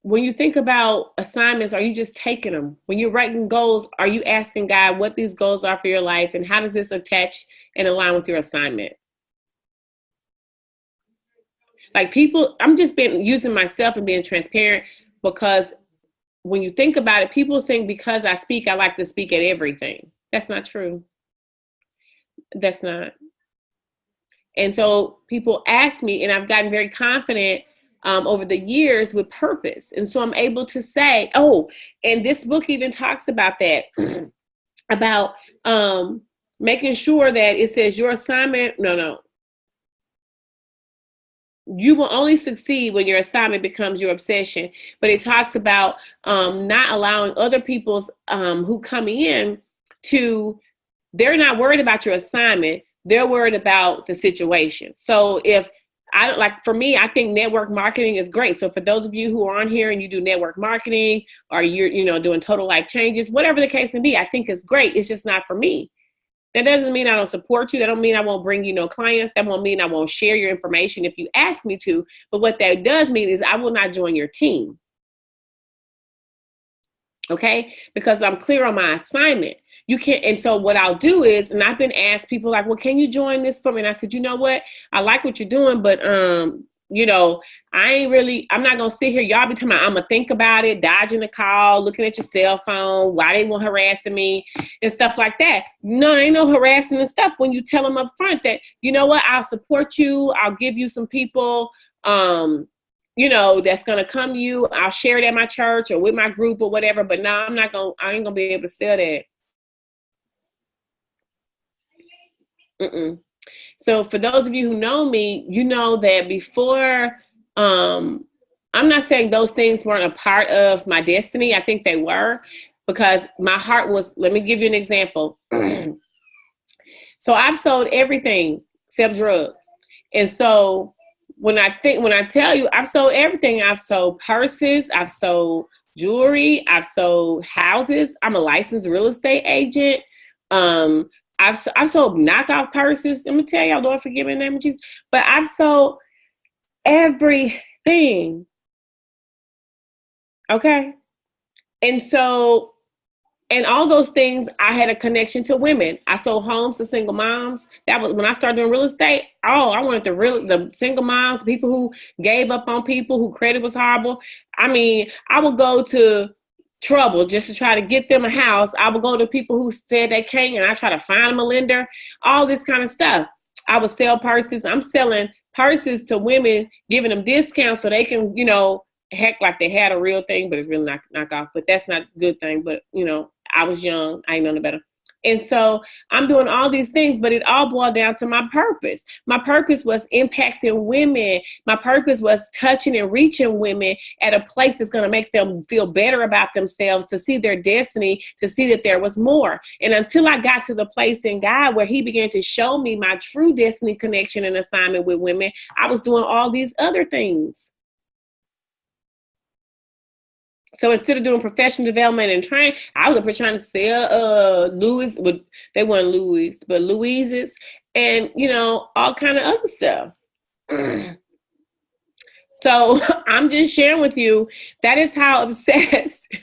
when you think about assignments, are you just taking them? When you're writing goals, are you asking God what these goals are for your life, and how does this attach and align with your assignment? Like people, I'm just using myself and being transparent, because when you think about it, people think because I speak, I like to speak at everything. That's not true. That's not. And so people ask me, and I've gotten very confident over the years with purpose. And so I'm able to say, oh, and this book even talks about that, about making sure that it says your assignment, you will only succeed when your assignment becomes your obsession. But it talks about not allowing other people's who come in to, they're not worried about your assignment. They're worried about the situation. So if I don't, like, for me, I think network marketing is great. So for those of you who are on here and you do network marketing, or you're, doing total life changes, whatever the case may be, I think it's great. It's just not for me. That doesn't mean I don't support you. That don't mean I won't bring you no clients. That won't mean I won't share your information if you ask me to. But what that does mean is I will not join your team. Okay? Because I'm clear on my assignment. You can't, and so what I'll do is, and I've been asked, people like, well, can you join this for me? And I said, you know what? I like what you're doing, but I'm not gonna sit here. Y'all be talking about, I'm gonna think about it, dodging the call, looking at your cell phone, why they want harassing me and stuff like that. No, ain't no harassing and stuff when you tell them up front that, you know what, I'll support you, I'll give you some people, that's gonna come to you. I'll share it at my church or with my group or whatever, but no, I ain't gonna be able to sell that. Mm-mm. So for those of you who know me, you know that before, I'm not saying those things weren't a part of my destiny. I think they were, because my heart was, let me give you an example. So I've sold everything except drugs. And so when I tell you I've sold everything, I've sold purses, I've sold jewelry, I've sold houses. I'm a licensed real estate agent. I've sold knockoff purses. Let me tell y'all, Lord forgive me in the name of Jesus. But I've sold everything. Okay. And so, and all those things, I had a connection to women. I sold homes to single moms. That was when I started doing real estate. Oh, I wanted the single moms, people who gave up on people, who credit was horrible. I mean, I would go to trouble just to try to get them a house. I would go to people who said they can't, and I try to find them a lender, all this kind of stuff. I would sell purses. I'm selling purses to women, giving them discounts so they can, heck, like they had a real thing, but it's really not knockoff. But that's not a good thing. But, I was young. I ain't know no better. And so I'm doing all these things, but it all boiled down to my purpose. My purpose was impacting women. My purpose was touching and reaching women at a place that's going to make them feel better about themselves, to see their destiny, to see that there was more. And until I got to the place in God where he began to show me my true destiny connection and assignment with women, I was doing all these other things. So instead of doing professional development and training, I was up here trying to sell Louis, but they weren't Louis, but Louises, and all kind of other stuff. So I'm just sharing with you, that is how obsessed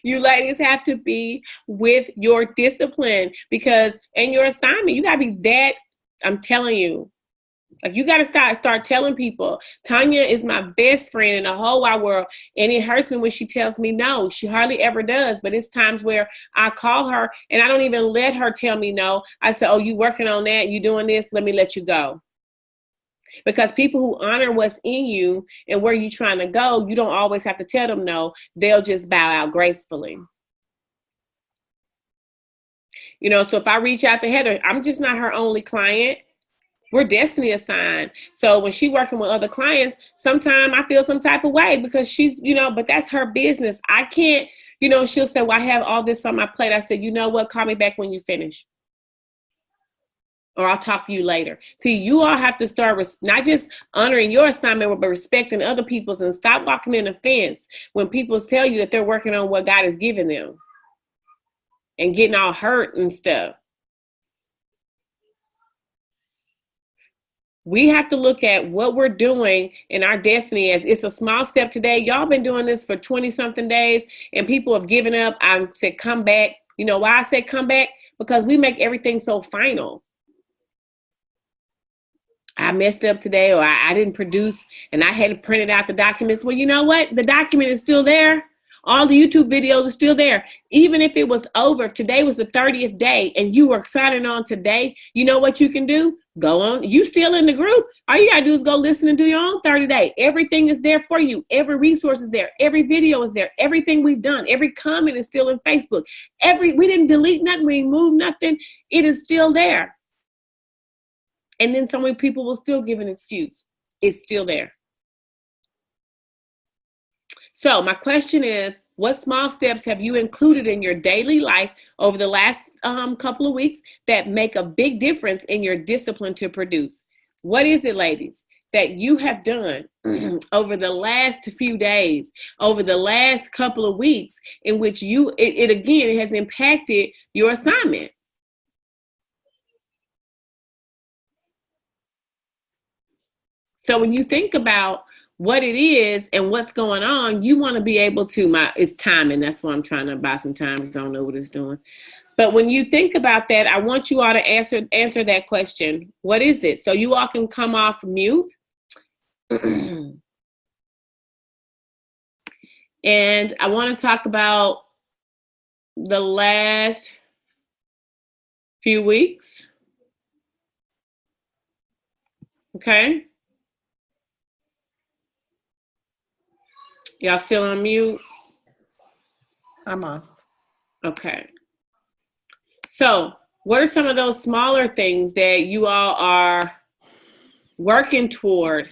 you ladies have to be with your discipline, because in your assignment, you gotta be that, I'm telling you. Like, you got to start telling people, Tanya is my best friend in the whole wide world. And it hurts me when she tells me no. She hardly ever does. But it's times where I call her and I don't even let her tell me no. I say, oh, you working on that? You doing this? Let me let you go. Because people who honor what's in you and where you're trying to go, you don't always have to tell them no. They'll just bow out gracefully. So if I reach out to Heather, I'm just not her only client. We're destiny assigned. So when she's working with other clients, sometimes I feel some type of way because she's, but that's her business. I can't, she'll say, well, I have all this on my plate. I said, you know what? Call me back when you finish. Or I'll talk to you later. See, you all have to start not just honoring your assignment, but respecting other people's, and stop walking in the fence when people tell you that they're working on what God has given them and getting all hurt and stuff. We have to look at what we're doing in our destiny as it's a small step today. Y'all been doing this for 20 something days and people have given up. I said, come back. You know why I said come back? Because we make everything so final. I messed up today, or I didn't produce and I had to print out the documents. Well, you know what? The document is still there. All the YouTube videos are still there. Even if it was over, today was the 30th day and you were signing on today, you know what you can do? Go on. You still in the group. All you got to do is go listen and do your own 30 day. Everything is there for you. Every resource is there. Every video is there. Everything we've done. Every comment is still in Facebook. We didn't delete nothing. We removed nothing. It is still there. And then so many people will still give an excuse. it's still there. So my question is, what small steps have you included in your daily life over the last couple of weeks that make a big difference in your discipline to produce? What is it, ladies, that you have done over the last few days, over the last couple of weeks, in which it again has impacted your assignment? So when you think about what it is and what's going on, you want to be able to, it's timing. That's why I'm trying to buy some time because I don't know what it's doing. But when you think about that, I want you all to answer that question. What is it? So you all can come off mute. And I want to talk about the last few weeks. Okay. Y'all still on mute? I'm on. Okay. So what are some of those smaller things that you all are working toward?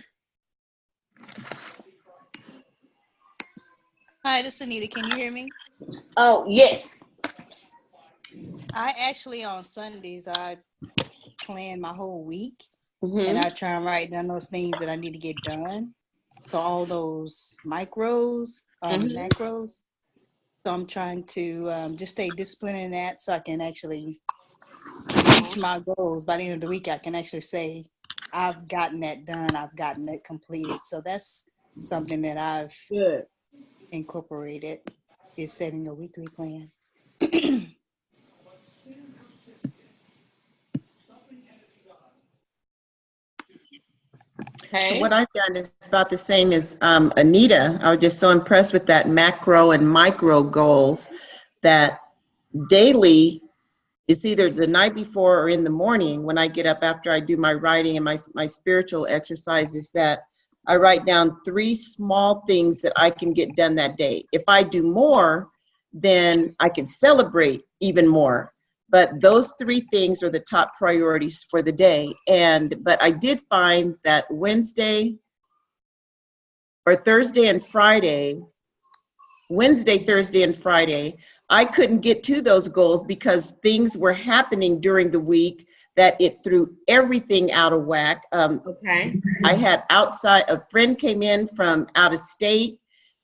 Hi, this is Anita. Can you hear me? Oh, yes. I actually, on Sundays, I plan my whole week, Mm-hmm. and I try and write down those things that I need to get done. So all those macros. So I'm trying to just stay disciplined in that so I can actually reach my goals. By the end of the week, I can actually say, I've gotten that done. I've gotten that completed. So that's something that I've incorporated, is setting a weekly plan. Okay. What I've done is about the same as Anita. I was just so impressed with that macro and micro goals that daily, it's either the night before or in the morning when I get up after I do my writing and my spiritual exercises, that I write down 3 small things that I can get done that day. If I do more, then I can celebrate even more. But those 3 things are the top priorities for the day. But I did find that Wednesday, Thursday, and Friday, I couldn't get to those goals because things were happening during the week that it threw everything out of whack. Okay. I had a friend came in from out of state,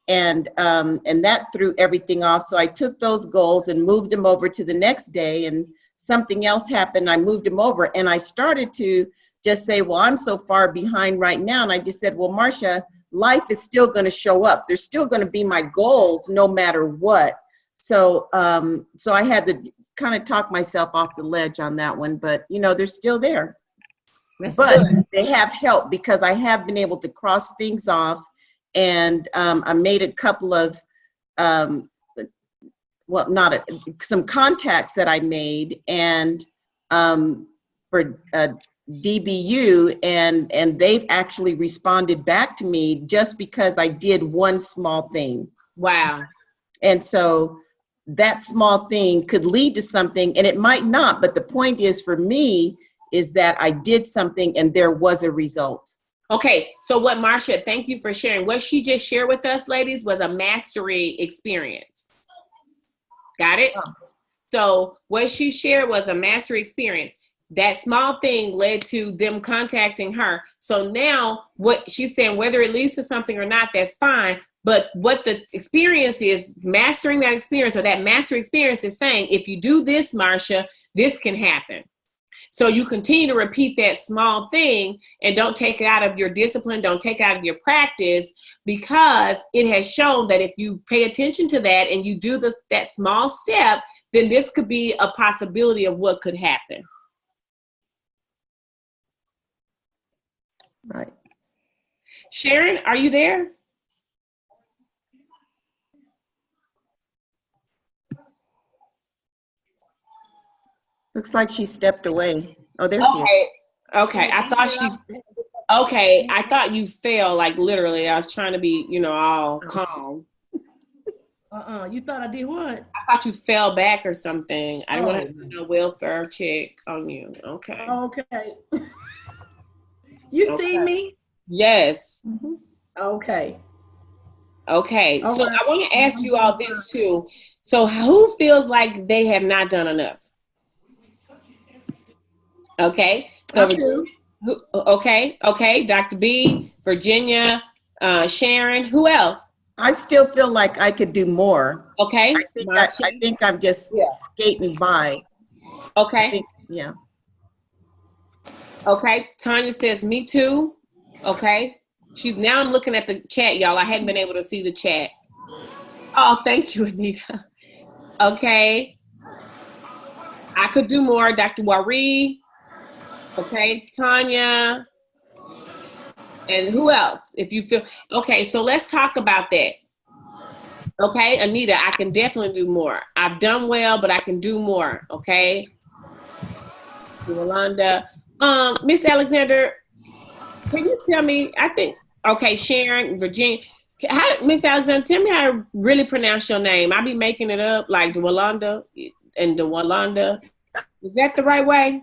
and that threw everything off. So I took those goals and moved them over to the next day, and something else happened. I moved them over, and I started to just say, well, I'm so far behind right now. And I just said, well, Marcia, life is still going to show up. There's still going to be my goals no matter what. So I had to kind of talk myself off the ledge on that one, but they're still there. But they have helped because I have been able to cross things off. And I made a couple of, some contacts that I made, and for DBU, and they've actually responded back to me just because I did one small thing. Wow. And so that small thing could lead to something, and it might not, but the point is for me is that I did something and there was a result. Okay, so what Marcia, thank you for sharing. What she just shared with us, ladies, was a mastery experience. Got it? Oh. So what she shared was a mastery experience. That small thing led to them contacting her. So now what she's saying, whether it leads to something or not, that's fine. But what the experience is, mastering that experience, or that mastery experience is saying, if you do this, Marcia, this can happen. So you continue to repeat that small thing and don't take it out of your discipline, don't take it out of your practice, because it has shown that if you pay attention to that and you do that small step, then this could be a possibility of what could happen. Right. Sharon, are you there? Looks like she stepped away. Oh, there she is. Okay. I thought you fell, like literally. I was trying to be, all calm. You thought I did what? I thought you fell back or something. I didn't want to do no welfare check on you. Okay. Okay. You see me? Yes. Okay. Okay. All So right. I want to ask you all this too. So who feels like they have not done enough? Okay. So I do. okay. Dr. B, Virginia, Sharon, who else? I still feel like I could do more. Okay. I think I'm just Yeah. skating by. I Okay. think, yeah. Okay. Tanya says, me too. Okay. Now I'm looking at the chat, y'all. I hadn't been able to see the chat. Oh, thank you, Anita. Okay. I could do more. Dr. Wari. Okay. Tanya. And who else? If you feel, okay, so let's talk about that. Okay, Anita, I can definitely do more. I've done well, but I can do more. Okay. Yolanda. Miss Alexander, can you tell me, okay, Sharon, Virginia, Miss Alexander, tell me how to really pronounce your name. I be making it up like Dewalanda and Dewalanda. Is that the right way?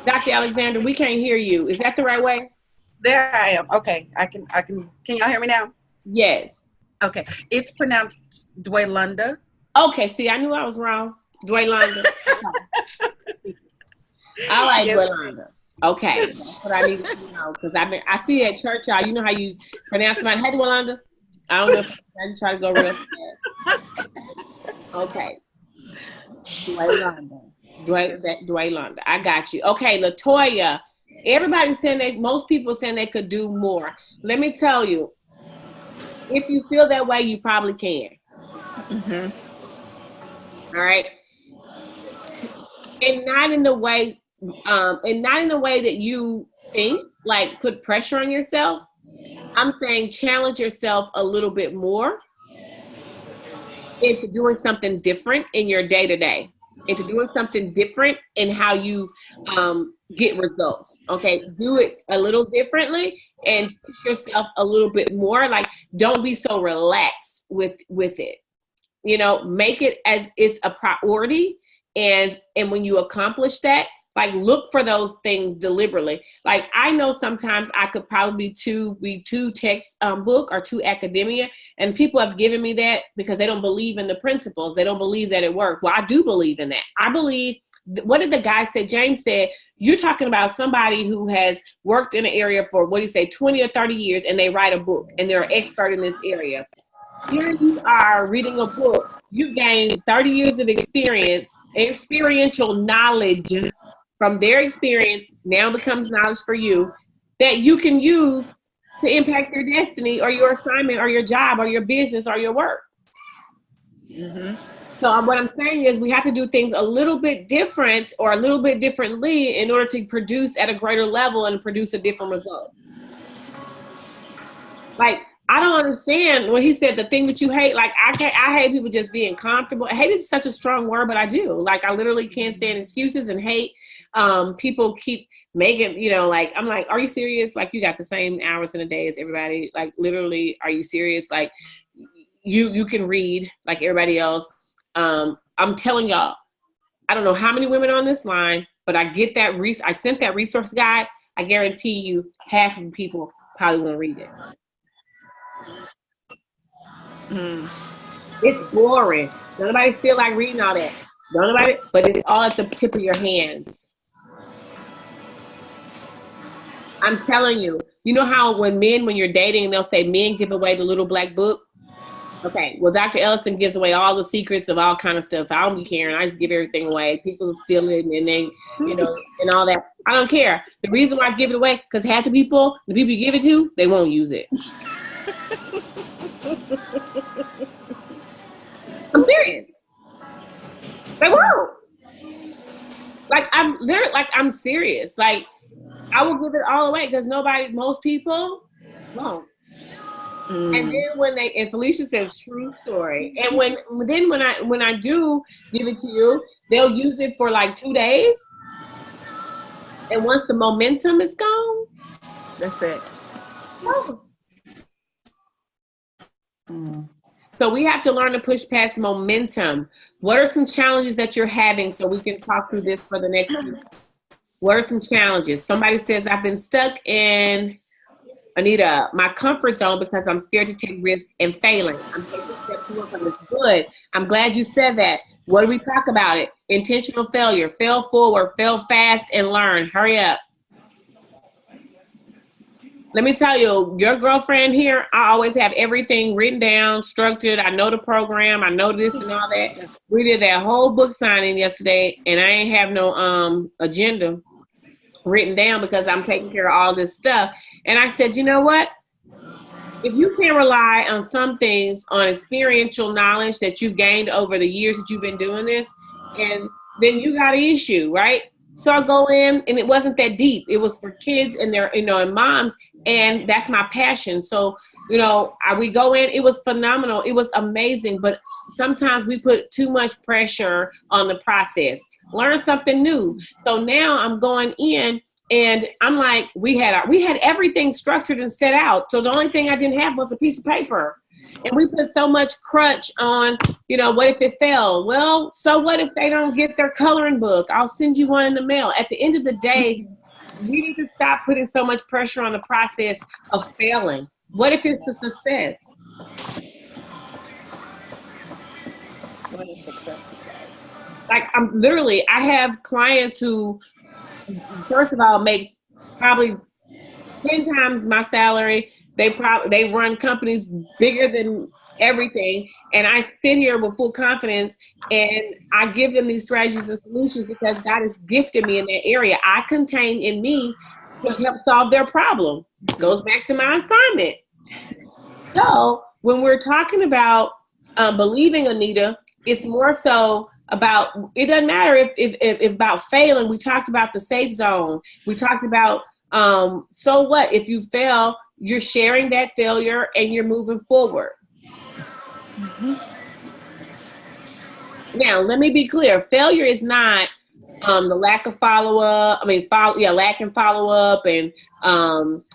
Dr. Alexander, we can't hear you. Is that the right way? There I am. Okay, can y'all hear me now? Yes. Okay, it's pronounced Dwelanda. Okay, see, I knew I was wrong. Dwelanda. All right, Yes. Dwelanda. Okay, that's what I need to know because I see at church, y'all. You know how you pronounce my hey, Dwelanda. I don't know if I just try to go real fast. Okay, Dwelanda. Dwelanda. I got you. Okay, Latoya. Everybody's saying most people saying they could do more. Let me tell you, if you feel that way, you probably can. All right, and not in the way, that you think. Like put pressure on yourself. I'm saying challenge yourself a little bit more into doing something different in your day to day. Into doing something different in how you get results. Okay, do it a little differently and push yourself a little bit more. Like, don't be so relaxed with it. You know, make it as it's a priority, and when you accomplish that, like look for those things deliberately. Like I know sometimes I could probably be too textbook or too academia, and people have given me that because they don't believe in the principles. They don't believe that it worked. Well, I do believe in that. I believe, what did the guy say? James said, you're talking about somebody who has worked in an area for, 20 or 30 years, and they write a book and they're an expert in this area. Here you are reading a book. You've gained 30 years of experience, experiential knowledge from their experience now becomes knowledge for you that you can use to impact your destiny or your assignment or your job or your business or your work. So what I'm saying is we have to do things a little bit different or a little bit differently in order to produce at a greater level and produce a different result. Like, I don't understand when he said the thing that you hate. Like, I hate people just being comfortable. Hate is such a strong word, but I do. Like, I literally can't stand excuses and hate. People keep making, like, I'm like, are you serious? Like, you got the same hours in a day as everybody. Like, literally, are you serious? Like, you can read like everybody else. I'm telling y'all, I don't know how many women on this line, but I get that I sent that resource guide. I guarantee you half of the people probably won't read it. It's boring. Nobody feel like reading all that. But it's all at the tip of your hands. I'm telling you. You know how when you're dating, they'll say men give away the little black book? Okay, well, Dr. Ellison gives away all the secrets of all kind of stuff. I don't be caring. I just give everything away. People steal it and they, and all that. I don't care. The reason why I give it away, because half the people you give it to, they won't use it. I'm serious. They won't. Like, I'm serious. Like, I will give it all away because most people won't. And then and Felicia says true story. And when I do give it to you, they'll use it for like 2 days. And once the momentum is gone, that's it. Oh. So we have to learn to push past momentum. What are some challenges that you're having so we can talk through this for the next week? What are some challenges? Somebody says, I've been stuck in, Anita, my comfort zone because I'm scared to take risks and failing. I'm taking steps to work on this. Good. I'm glad you said that. What do we talk about it? Intentional failure. Fail forward, fail fast, and learn. Hurry up. Let me tell you, your girlfriend here, I always have everything written down, structured. I know the program. I know this and all that. We did that whole book signing yesterday, and I ain't have no agenda written down because I'm taking care of all this stuff. And I said, you know what? If you can rely on some things, on experiential knowledge that you've gained over the years that you've been doing this, and then you got an issue, right? So I go in, and it wasn't that deep. It was for kids and their, and moms, and that's my passion. So, we go in. It was phenomenal. It was amazing. But sometimes we put too much pressure on the process. Learn something new. So now I'm going in, and I'm like, we had everything structured and set out. So the only thing I didn't have was a piece of paper. And we put so much crutch on, what if it failed? Well, so what if they don't get their coloring book? I'll send you one in the mail. At the end of the day, we need to stop putting so much pressure on the process of failing. What if it's a success? What is success? Like, I have clients who, first of all, make probably 10 times my salary. They run companies bigger than everything. And I sit here with full confidence, and I give them these strategies and solutions because God has gifted me in that area. I contain in me to help solve their problem. Goes back to my assignment. So when we're talking about believing, Anita, it's more so about, it doesn't matter if about failing. We talked about the safe zone. We talked about, so what if you fail? You're sharing that failure and you're moving forward. Mm-hmm. Now, let me be clear. Failure is not the lack of follow-up. Lack in follow-up and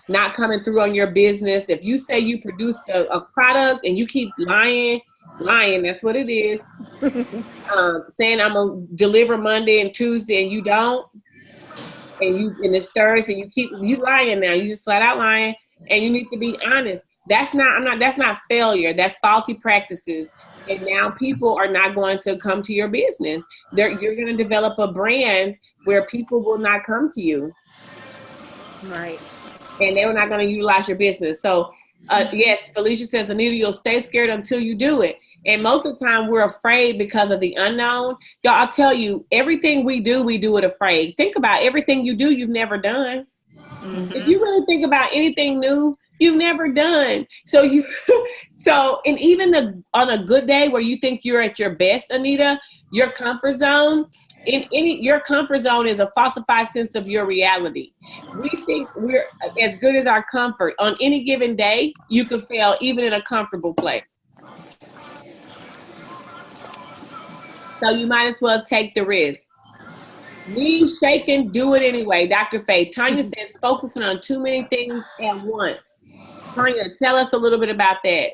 not coming through on your business. If you say you produce a product and you keep lying, that's what it is. Saying I'm gonna deliver Monday and Tuesday and you don't, and it's Thursday, you lying now. You just flat out lying, and you need to be honest. That's not failure. That's faulty practices. And now people are not going to come to your business. You're going to develop a brand where people will not come to you. Right. And they're not going to utilize your business. So, yes, Felicia says, Anita, you'll stay scared until you do it. And most of the time we're afraid because of the unknown. Y'all, I'll tell you, everything we do it afraid. Think about everything you do, you've never done. Mm-hmm. If you really think about anything new, you've never done. So and even on a good day where you think you're at your best, Anita, your comfort zone, your comfort zone is a falsified sense of your reality. We think we're as good as our comfort. On any given day, you could fail even in a comfortable place. So you might as well take the risk. Knees shaking, do it anyway. Dr. Faye. Tanya says focusing on too many things at once. Tanya, tell us a little bit about that.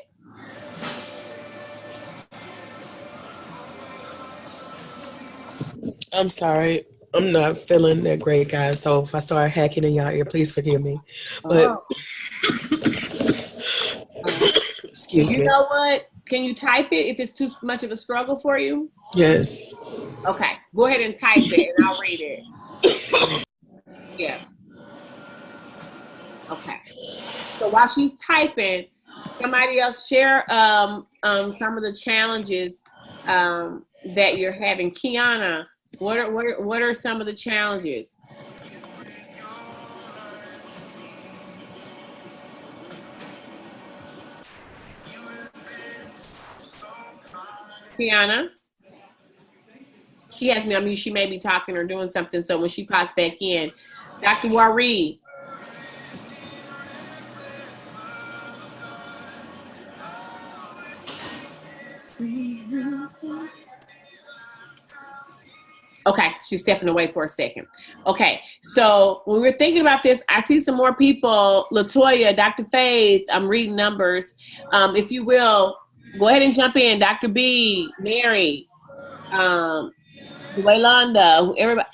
I'm sorry. I'm not feeling that great, guys. So if I start hacking in y'all ear, please forgive me. But excuse me. You know what? Can you type it if it's too much of a struggle for you? Yes. Okay. Go ahead and type it and I'll read it. Yeah. Okay. So while she's typing, somebody else share some of the challenges that you're having. Kiana, what are some of the challenges? Kiana? She has me on mute. She may be talking or doing something. So when she pops back in, Dr. Waree. Okay, she's stepping away for a second. Okay, so when we're thinking about this, I see some more people. Latoya, Dr. Faith, I'm reading numbers. If you will, go ahead and jump in. Dr. B, Mary, Waylanda, everybody.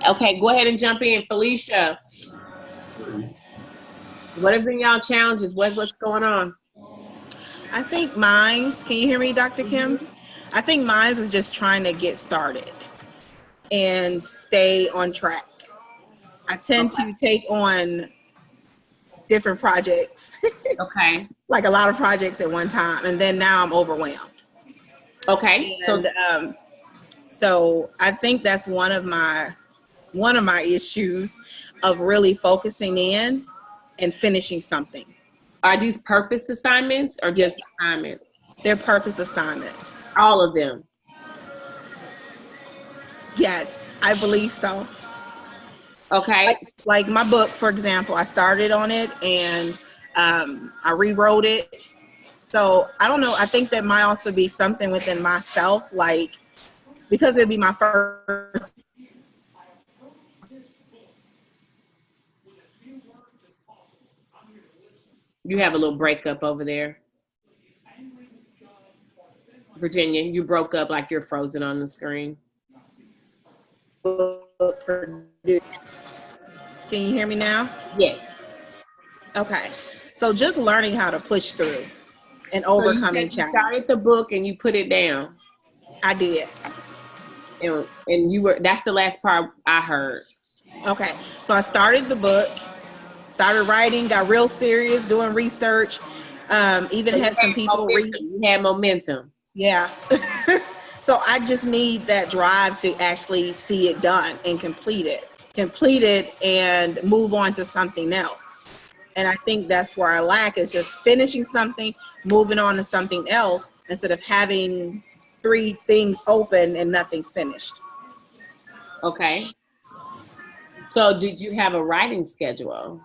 Okay, go ahead and jump in. Felicia, what have been y'all challenges? What's going on? I think mine's, can you hear me, Dr. Kim? I think mine's is just trying to get started and stay on track. I tend to take on different projects, Okay. like a lot of projects at one time, and then now I'm overwhelmed. Okay. And so I think that's one of my issues of really focusing in and finishing something. Are these purpose assignments or just assignments? They're purpose assignments. All of them. Yes, I believe so. Okay. Like my book, for example, I started on it and I rewrote it. So I don't know. I think that might also be something within myself, like, because it'd be my first. You have a little breakup over there. Virginia, you broke up like you're frozen on the screen. Can you hear me now? Yes. Okay. So just learning how to push through and overcoming So you challenges. started the book and you put it down. I did. And you were, that's the last part I heard. Okay. So I started the book, started writing, got real serious, doing research, even had some people read. You had momentum. Yeah. So I just need that drive to actually see it done and complete it and move on to something else. And I think that's where I lack, is just finishing something, moving on to something else, instead of having 3 things open and nothing's finished. Okay. So did you have a writing schedule?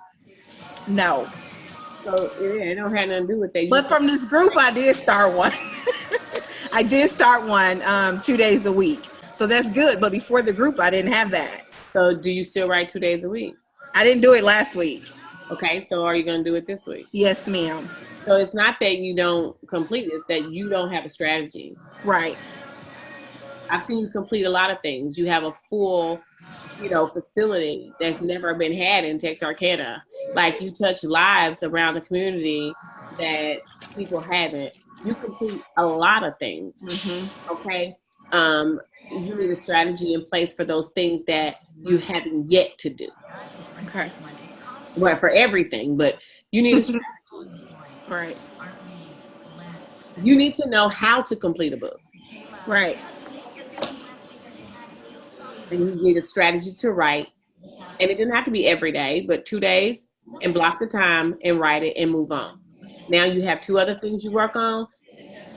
No. So it don't have nothing to do with that. But from this group, I did start one. I did start one 2 days a week. So that's good. But before the group, I didn't have that. So do you still write 2 days a week? I didn't do it last week. Okay. So are you going to do it this week? Yes, ma'am. So it's not that you don't complete it, it's that you don't have a strategy. Right. I've seen you complete a lot of things. You have a full, facility that's never been had in Texarkana. Like, you touch lives around the community that people haven't. You complete a lot of things. Mm-hmm. Okay. You need a strategy in place for those things that you haven't yet to do. Okay. Well, for everything, but you need a strategy. Right. You need to know how to complete a book. Right. And you need a strategy to write. And it didn't have to be every day, but 2 days, and block the time and write it and move on. Now you have 2 other things you work on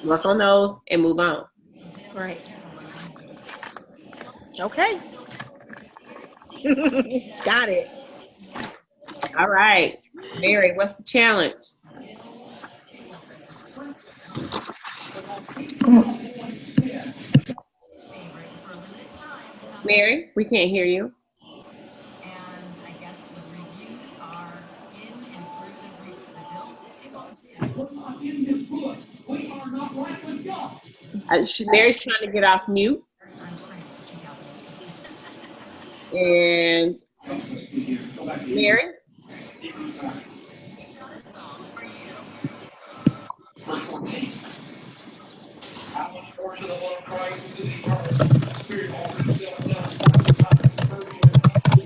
those and move on. Right. Okay. Got it. All right. Mary, what's the challenge? Mary, we can't hear you. Mary's trying to get off mute. And Mary?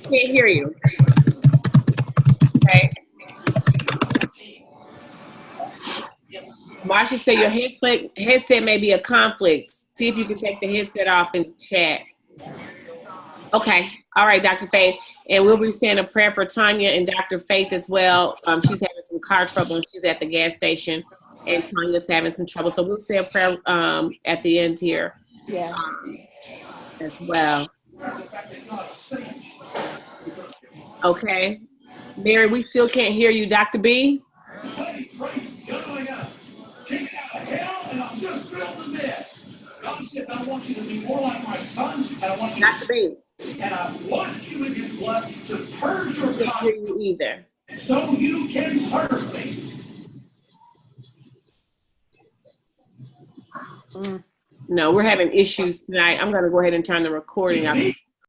Can't hear you. Okay. Marsha said your headset may be a conflict. See if you can take the headset off and chat. Okay. All right, Dr. Faith. And we'll be saying a prayer for Tanya and Dr. Faith as well. She's having some car trouble and she's at the gas station, and Tanya's having some trouble. So we'll say a prayer at the end here. Yes. As well. Okay. Mary, we still can't hear you. Dr. B? I want you to be more like my son, and I want you Dr. B? And I want you in your blood to purge your I can't hear you either. So you can serve me. No, we're having issues tonight. I'm going to go ahead and turn the recording off.